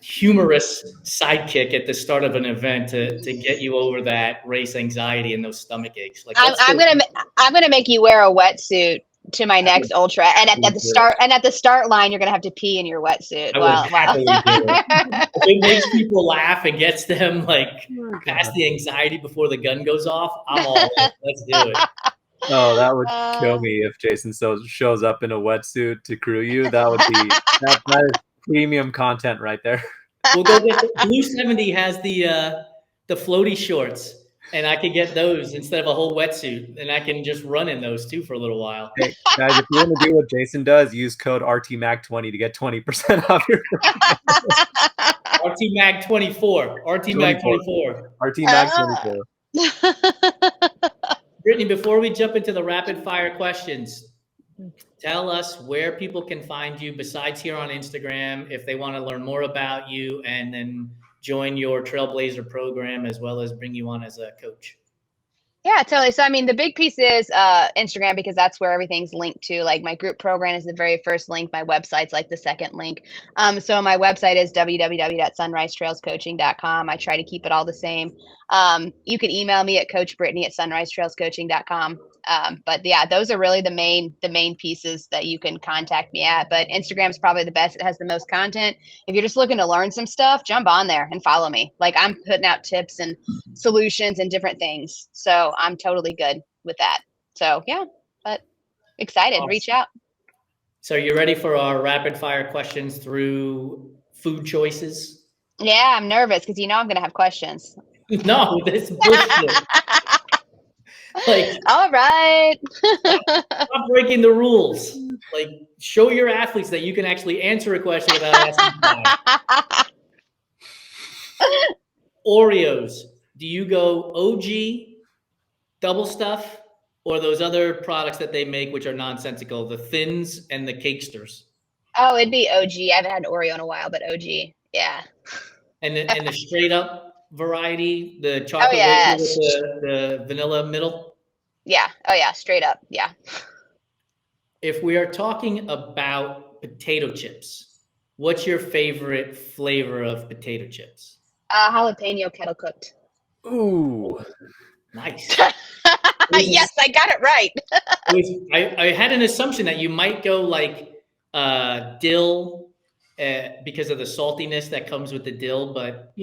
Speaker 2: humorous sidekick at the start of an event to get you over that race anxiety and those stomach aches. Like
Speaker 3: I'm gonna make you wear a wetsuit to my next ultra, and at the start line, you're gonna have to pee in your wetsuit.
Speaker 2: If it makes people laugh and gets them like past the anxiety before the gun goes off, I'm all in. Let's do it.
Speaker 4: Oh, that would kill me if Jason shows up in a wetsuit to crew you. That would be that is premium content right there.
Speaker 2: We'll go get Blue 70 has the floaty shorts. And I could get those instead of a whole wetsuit, and I can just run in those too for a little while.
Speaker 4: Hey, guys, if you want to do what Jason does, use code RTMAG20 to get 20% off your
Speaker 2: RTMAG24. RTMAG24.
Speaker 4: RTMAG24.
Speaker 2: Brittany, before we jump into the rapid fire questions, tell us where people can find you besides here on Instagram if they want to learn more about you and then join your Trailblazer program as well as bring you on as a coach.
Speaker 3: Yeah, totally. So, I mean, the big piece is Instagram, because that's where everything's linked to. Like, my group program is the very first link. My website's like the second link. So my website is www.sunrisetrailscoaching.com. I try to keep it all the same. You can email me at coachbrittany@sunrisetrailscoaching.com. But yeah, those are really the main pieces that you can contact me at. But Instagram's probably the best. It has the most content. If you're just looking to learn some stuff, jump on there and follow me. Like, I'm putting out tips and solutions and different things. So I'm totally good with that. So yeah, but excited.
Speaker 2: Awesome.
Speaker 3: Reach out.
Speaker 2: So you ready for our rapid fire questions through food choices?
Speaker 3: Yeah, I'm nervous because I'm going to have questions.
Speaker 2: No, this is bullshit. Like,
Speaker 3: all right.
Speaker 2: stop breaking the rules. Like, show your athletes that you can actually answer a question without asking why. Oreos. Do you go OG, double stuff, or those other products that they make which are nonsensical, the Thins and the Cakesters?
Speaker 3: Oh, it'd be OG. I haven't had an Oreo in a while, but OG. Yeah.
Speaker 2: And the straight up variety, the chocolate with the vanilla middle?
Speaker 3: Yeah. Oh, yeah. Straight up. Yeah.
Speaker 2: If we are talking about potato chips, what's your favorite flavor of potato chips?
Speaker 3: Jalapeno kettle cooked.
Speaker 4: Ooh.
Speaker 2: Nice.
Speaker 3: Yes, I got it right.
Speaker 2: I had an assumption that you might go like dill because of the saltiness that comes with the dill, but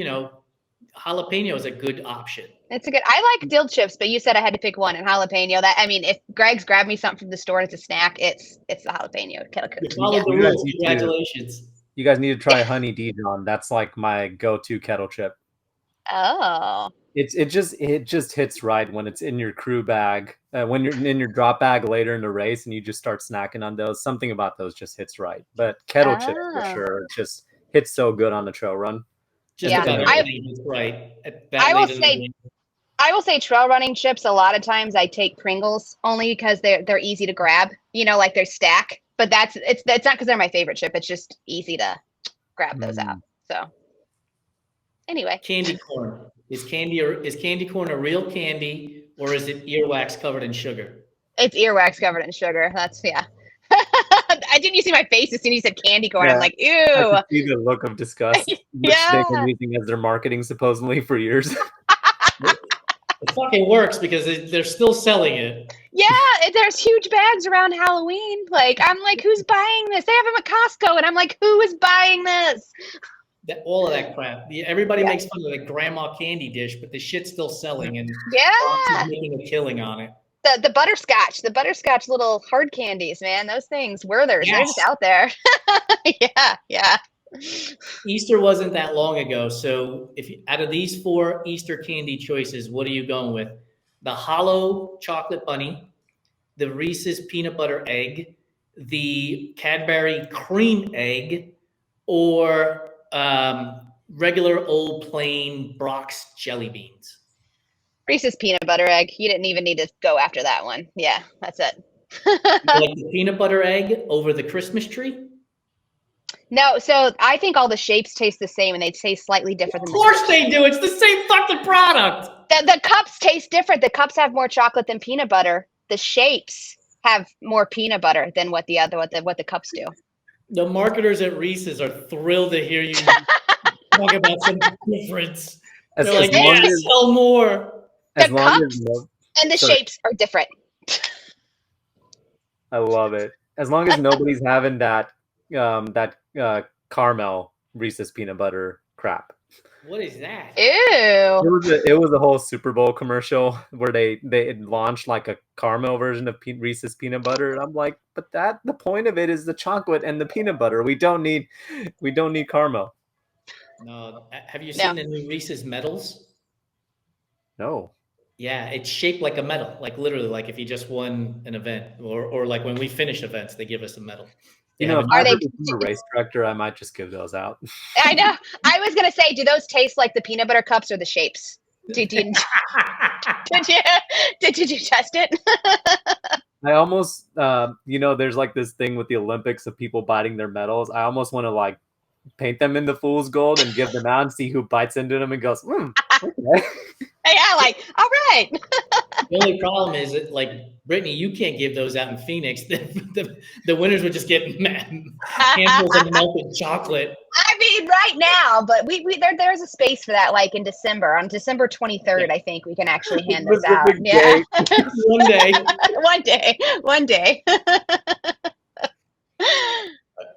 Speaker 2: jalapeno is a good option.
Speaker 3: It's a good. I like dill chips, but you said I had to pick one, and jalapeno. If Greg's grabbed me something from the store and it's a snack, it's the jalapeno kettle cooked.
Speaker 2: You followed the rules. Congratulations.
Speaker 4: You guys need to try Honey Dijon. That's like my go-to kettle chip.
Speaker 3: Oh.
Speaker 4: It just hits right when it's in your crew bag, when you're in your drop bag later in the race, and you just start snacking on those. Something about those just hits right. But kettle chips for sure, it just hits so good on the trail run.
Speaker 2: Just about everything is right.
Speaker 3: I will say trail running chips. A lot of times I take Pringles only because they're easy to grab. Like they're stack. But it's not because they're my favorite chip. It's just easy to grab those out. So anyway,
Speaker 2: candy corn. Is candy corn a real candy, or is it earwax covered in sugar?
Speaker 3: It's earwax covered in sugar. That's didn't you see my face as soon as you said candy corn? Yeah. I'm like, ew.
Speaker 4: I could see the look of disgust.
Speaker 3: Yeah.
Speaker 4: They've been using as their marketing supposedly for years.
Speaker 2: It fucking works because they're still selling it.
Speaker 3: Yeah, there's huge bags around Halloween. Like, I'm like, who's buying this? They have them at Costco, and I'm like, who is buying this?
Speaker 2: All of that crap. Everybody makes fun of the grandma candy dish, but the shit's still selling, and making a killing on it.
Speaker 3: The butterscotch little hard candies, man. Those things, Werther's, they're just out there. Yeah.
Speaker 2: Easter wasn't that long ago, so out of these 4 Easter candy choices, what are you going with? The hollow chocolate bunny, the Reese's peanut butter egg, the Cadbury cream egg, or regular old plain Brock's jelly beans?
Speaker 3: Reese's peanut butter egg. You didn't even need to go after that one. Yeah, that's it.
Speaker 2: Like the peanut butter egg over the Christmas tree?
Speaker 3: No, so I think all the shapes taste the same, and they taste slightly different.
Speaker 2: Of course they do. It's the same fucking product.
Speaker 3: The cups taste different. The cups have more chocolate than peanut butter. The shapes have more peanut butter than what the cups do.
Speaker 2: The marketers at Reese's are thrilled to hear you talk about some difference. They're like, sell more.
Speaker 3: The cups and the shapes are different.
Speaker 4: I love it. As long as nobody's having that caramel Reese's peanut butter crap.
Speaker 2: What is that?
Speaker 3: Ew.
Speaker 4: It was a whole Super Bowl commercial where they launched like a caramel version of Reese's peanut butter, and I'm like, but the point of it is the chocolate and the peanut butter. We don't need caramel.
Speaker 2: No. Have you seen the new Reese's medals?
Speaker 4: No.
Speaker 2: Yeah, it's shaped like a medal, like literally, like if you just won an event, or like when we finish events, they give us a medal. They
Speaker 4: You
Speaker 2: have
Speaker 4: know,
Speaker 2: a
Speaker 4: if I
Speaker 3: Are
Speaker 4: ever
Speaker 3: they?
Speaker 4: become a race director, I might just give those out.
Speaker 3: I know. I was gonna say, do those taste like the peanut butter cups or the shapes? Did you did you did you test it?
Speaker 4: I almost, there's like this thing with the Olympics of people biting their medals. I almost want to like paint them in the fool's gold and give them out and see who bites into them and goes, okay.
Speaker 3: Yeah, like, all right.
Speaker 2: The only problem is that, like, Brittany, you can't give those out in Phoenix. The winners would just get handfuls of melted chocolate.
Speaker 3: I mean, right now, but there's a space for that, like in December. On December 23rd, I think we can actually hand those out. Yeah.
Speaker 2: One day.
Speaker 3: One day.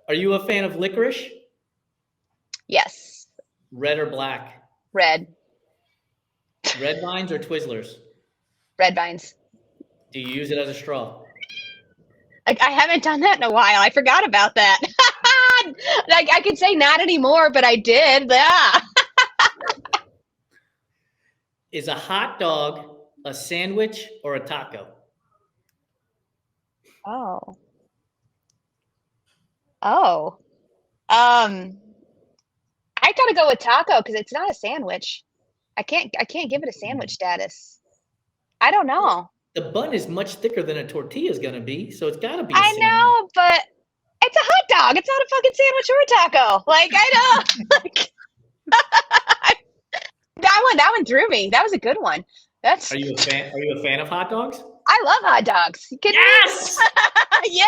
Speaker 2: Are you a fan of licorice?
Speaker 3: Yes.
Speaker 2: Red or black?
Speaker 3: Red.
Speaker 2: Red vines or Twizzlers?
Speaker 3: Red vines.
Speaker 2: Do you use it as a straw?
Speaker 3: I haven't done that in a while. I forgot about that. Like, I could say not anymore, but I did. Yeah.
Speaker 2: Is a hot dog a sandwich or a taco?
Speaker 3: Oh. I gotta go with taco because it's not a sandwich. I can't give it a sandwich status. I don't know.
Speaker 2: The bun is much thicker than a tortilla is going to be, so it's got to be a
Speaker 3: I
Speaker 2: sandwich.
Speaker 3: know, but it's a hot dog. It's not a fucking sandwich or a taco. Like, I know. That one threw me. That was a good one.
Speaker 2: Are you a fan of hot dogs?
Speaker 3: I love hot dogs.
Speaker 2: Yes!
Speaker 3: Yeah.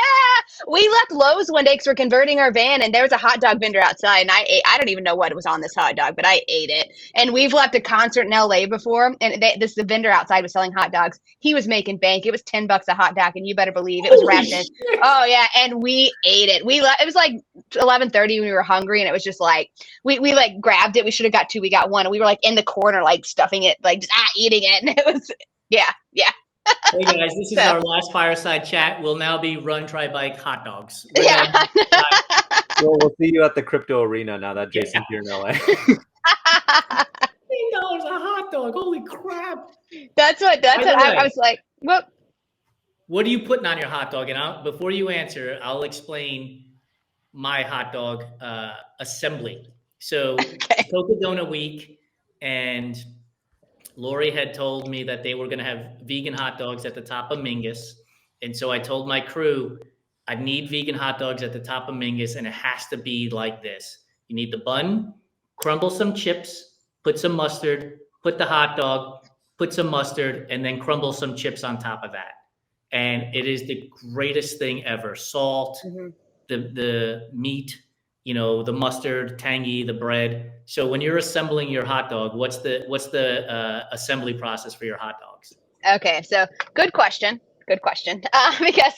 Speaker 3: We left Lowe's one day because we're converting our van, and there was a hot dog vendor outside, and I don't even know what was on this hot dog, but I ate it. And we've left a concert in LA before, and the vendor outside was selling hot dogs. He was making bank. It was $10 a hot dog, and you better believe it was wrapped in. Oh yeah, and we ate it. It was like 11:30 when we were hungry, and it was just like we like grabbed it. We should have got two. We got one, and we were like in the corner, like stuffing it, like just eating it, and it was yeah.
Speaker 2: Hey guys, this is our last fireside chat. We'll now be run, try, bike, hot dogs.
Speaker 3: Yeah.
Speaker 4: Well, we'll see you at the crypto arena now that Jason's here in LA.
Speaker 2: $15 a hot dog. Holy crap.
Speaker 3: That's what I was like, well.
Speaker 2: What are you putting on your hot dog? And before you answer, I'll explain my hot dog assembly. So Coca Donut Week, and Lori had told me that they were going to have vegan hot dogs at the top of Mingus. And so I told my crew, I need vegan hot dogs at the top of Mingus, and it has to be like this. You need the bun, crumble some chips, put some mustard, put the hot dog, put some mustard, and then crumble some chips on top of that. And it is the greatest thing ever. Salt, the meat, the mustard, tangy, the bread. So when you're assembling your hot dog, what's the assembly process for your hot dogs?
Speaker 3: Okay, so good question. Because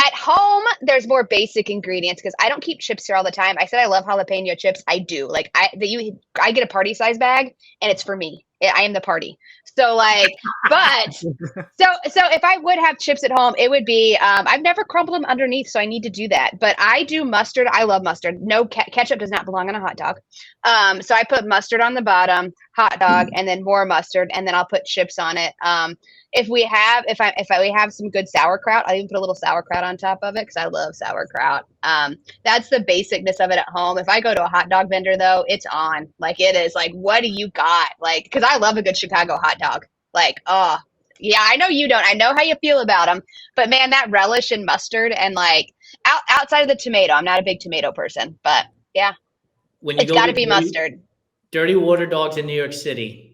Speaker 3: at home there's more basic ingredients because I don't keep chips here all the time. I said I love jalapeno chips. I do. Like I get a party size bag, and it's for me. I am the party. So like, but so if I would have chips at home, it would be I've never crumbled them underneath, so I need to do that. But I do mustard. I love mustard. No ketchup does not belong on a hot dog. So I put mustard on the bottom, hot dog, and then more mustard, and then I'll put chips on it. If we have some good sauerkraut, I'll even put a little sauerkraut on top of it because I love sauerkraut. That's the basicness of it at home. If I go to a hot dog vendor though, it's on. Like it is like, what do you got? Like, because I love a good Chicago hot dog. Like, oh yeah, I know you don't. I know how you feel about them, but man, that relish and mustard and like outside of the tomato, I'm not a big tomato person, but yeah, it's got to be mustard.
Speaker 2: Dirty Water Dogs in New York City.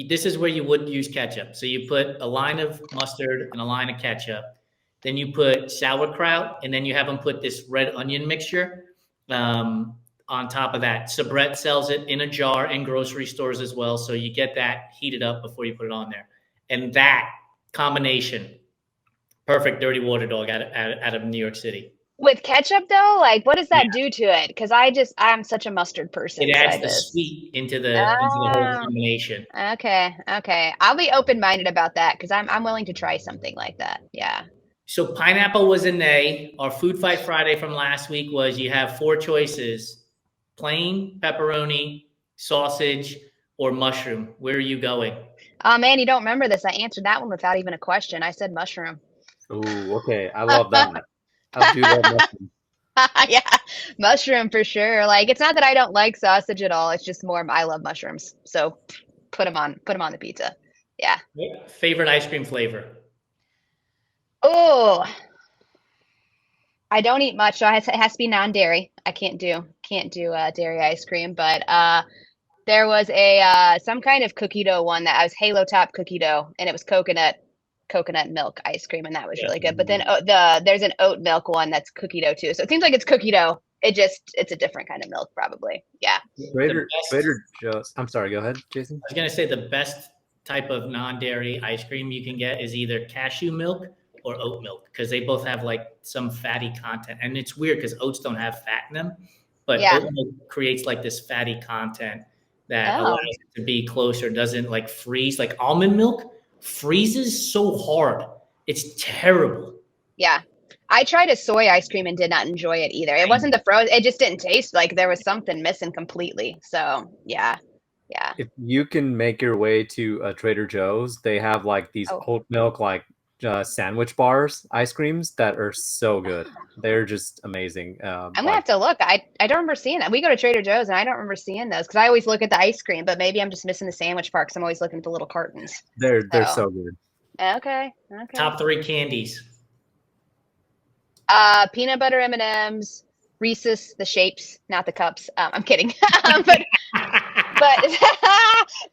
Speaker 2: This is where you wouldn't use ketchup. So you put a line of mustard and a line of ketchup. Then you put sauerkraut, and then you have them put this red onion mixture on top of that. Sabrett sells it in a jar in grocery stores as well. So you get that heated up before you put it on there. And that combination, perfect dirty water dog out of New York City.
Speaker 3: With ketchup though, like what does that do to it? Because I'm such a mustard person.
Speaker 2: It adds the sweet into the whole combination.
Speaker 3: Okay. I'll be open-minded about that because I'm willing to try something like that. Yeah.
Speaker 2: So pineapple was a nay. Our Food Fight Friday from last week was you have 4 choices: plain, pepperoni, sausage, or mushroom? Where are you going?
Speaker 3: Oh man, you don't remember this. I answered that one without even a question. I said mushroom.
Speaker 4: Ooh, okay. I love that. I do love mushrooms.
Speaker 3: Yeah, mushroom for sure. Like it's not that I don't like sausage at all. It's just more I love mushrooms. So put them on the pizza. Yeah.
Speaker 2: Favorite ice cream flavor?
Speaker 3: Oh, I don't eat much, so it has to be non-dairy. I can't do dairy ice cream, but there was a some kind of cookie dough one that I was Halo Top cookie dough, and it was coconut milk ice cream, and that was really good. But then there's an oat milk one that's cookie dough too. So it seems like it's cookie dough. It's a different kind of milk probably. Yeah.
Speaker 4: Trader Joe's. I'm sorry. Go ahead, Jason.
Speaker 2: I was going to say the best type of non-dairy ice cream you can get is either cashew milk or oat milk, because they both have like some fatty content. And it's weird because oats don't have fat in them, but
Speaker 3: Yeah.
Speaker 2: oat milk creates like this fatty content that
Speaker 3: Oh.
Speaker 2: allows it to be closer, doesn't like freeze. Like almond milk freezes so hard. It's terrible.
Speaker 3: Yeah. I tried a soy ice cream and did not enjoy it either. It wasn't the frozen, it just didn't taste like there was something missing completely. So yeah. Yeah.
Speaker 4: If you can make your way to Trader Joe's, they have like these
Speaker 3: Oh.
Speaker 4: oat milk sandwich bars, ice creams that are so good. They're just amazing.
Speaker 3: I'm gonna have to look. I don't remember seeing that. We go to Trader Joe's and I don't remember seeing those because I always look at the ice cream, but maybe I'm just missing the sandwich part because I'm always looking at the little cartons.
Speaker 4: They're so good.
Speaker 3: Okay.
Speaker 2: Top 3 candies.
Speaker 3: Peanut butter M&Ms, Reese's, the shapes, not the cups. I'm kidding. but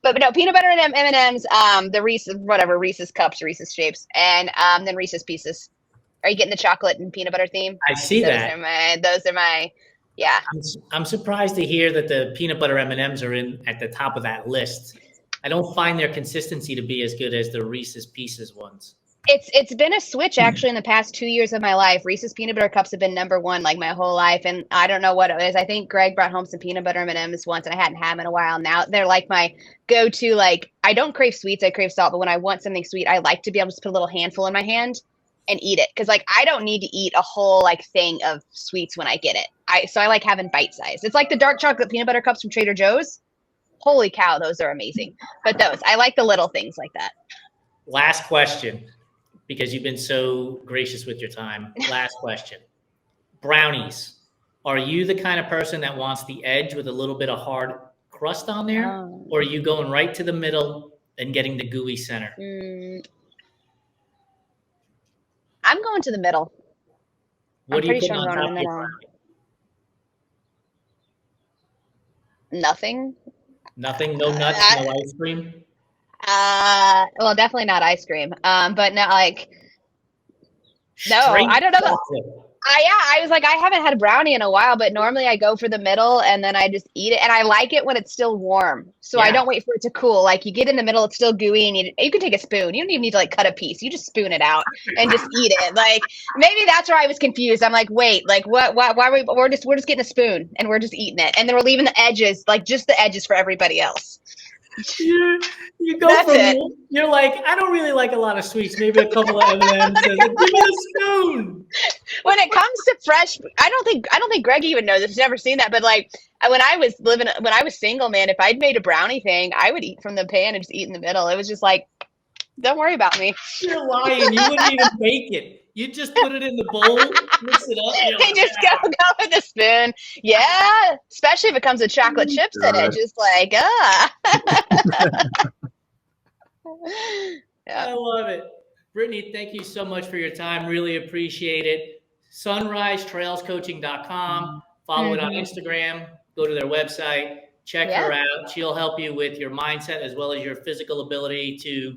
Speaker 3: but no, peanut butter and M&Ms, the Reese's cups, Reese's shapes, and then Reese's Pieces. Are you getting the chocolate and peanut butter theme?
Speaker 2: I see that.
Speaker 3: Those are my yeah.
Speaker 2: I'm surprised to hear that the peanut butter M&Ms are at the top of that list. I don't find their consistency to be as good as the Reese's Pieces ones.
Speaker 3: It's been a switch actually in the past 2 years of my life. Reese's peanut butter cups have been number one like my whole life, and I don't know what it is. I think Greg brought home some peanut butter M&Ms once, and I hadn't had them in a while. Now they're like my go-to. Like I don't crave sweets, I crave salt, but when I want something sweet, I like to be able to just put a little handful in my hand and eat it because like I don't need to eat a whole like thing of sweets when I get it. So I like having bite size. It's like the dark chocolate peanut butter cups from Trader Joe's. Holy cow, those are amazing. But I like the little things like that.
Speaker 2: Last question, because you've been so gracious with your time. Last question. Brownies. Are you the kind of person that wants the edge with a little bit of hard crust on there?
Speaker 3: Oh.
Speaker 2: Or are you going right to the middle and getting the gooey center?
Speaker 3: I'm going to the middle.
Speaker 2: What
Speaker 3: I'm
Speaker 2: do you
Speaker 3: pretty
Speaker 2: put
Speaker 3: sure I'm
Speaker 2: on
Speaker 3: going
Speaker 2: top
Speaker 3: to the
Speaker 2: of your
Speaker 3: middle.
Speaker 2: brownie?
Speaker 3: Nothing.
Speaker 2: Nothing? No nuts? No ice cream?
Speaker 3: Well, definitely not ice cream. But no, like, no,
Speaker 2: Straight
Speaker 3: I don't know.
Speaker 2: chocolate.
Speaker 3: I was like, I haven't had a brownie in a while, but normally I go for the middle and then I just eat it. And I like it when it's still warm. So I don't wait for it to cool. Like you get in the middle, it's still gooey and you can take a spoon. You don't even need to like cut a piece. You just spoon it out and just eat it. Like maybe that's where I was confused. I'm like, wait, like what, why are we're just getting a spoon and we're just eating it. And then we're leaving the edges, like just the edges for everybody else.
Speaker 2: You go that's from you're like, I don't really like a lot of sweets, maybe a couple of M&Ms. Like, give me the spoon.
Speaker 3: When it comes to fresh, I don't think Greg even knows this. He's never seen that. But like when I was single, man, if I'd made a brownie thing, I would eat from the pan and just eat in the middle. It was just like, don't worry about me.
Speaker 2: You're lying. You wouldn't even bake it. You just put it in the bowl, mix it up.
Speaker 3: And just go with the spoon. Yeah, especially if it comes with chocolate chips in it. Just like,
Speaker 2: Yeah. I love it. Brittany, thank you so much for your time. Really appreciate it. SunriseTrailsCoaching.com. Follow it on Instagram. Go to their website. Check her out. She'll help you with your mindset as well as your physical ability to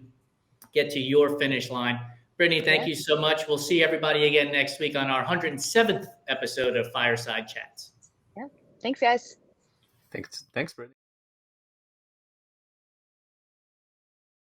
Speaker 2: get to your finish line. Brittany, thank you so much. We'll see everybody again next week on our 107th episode of Fireside Chats.
Speaker 3: Yeah. Thanks, guys.
Speaker 4: Thanks, Brittany.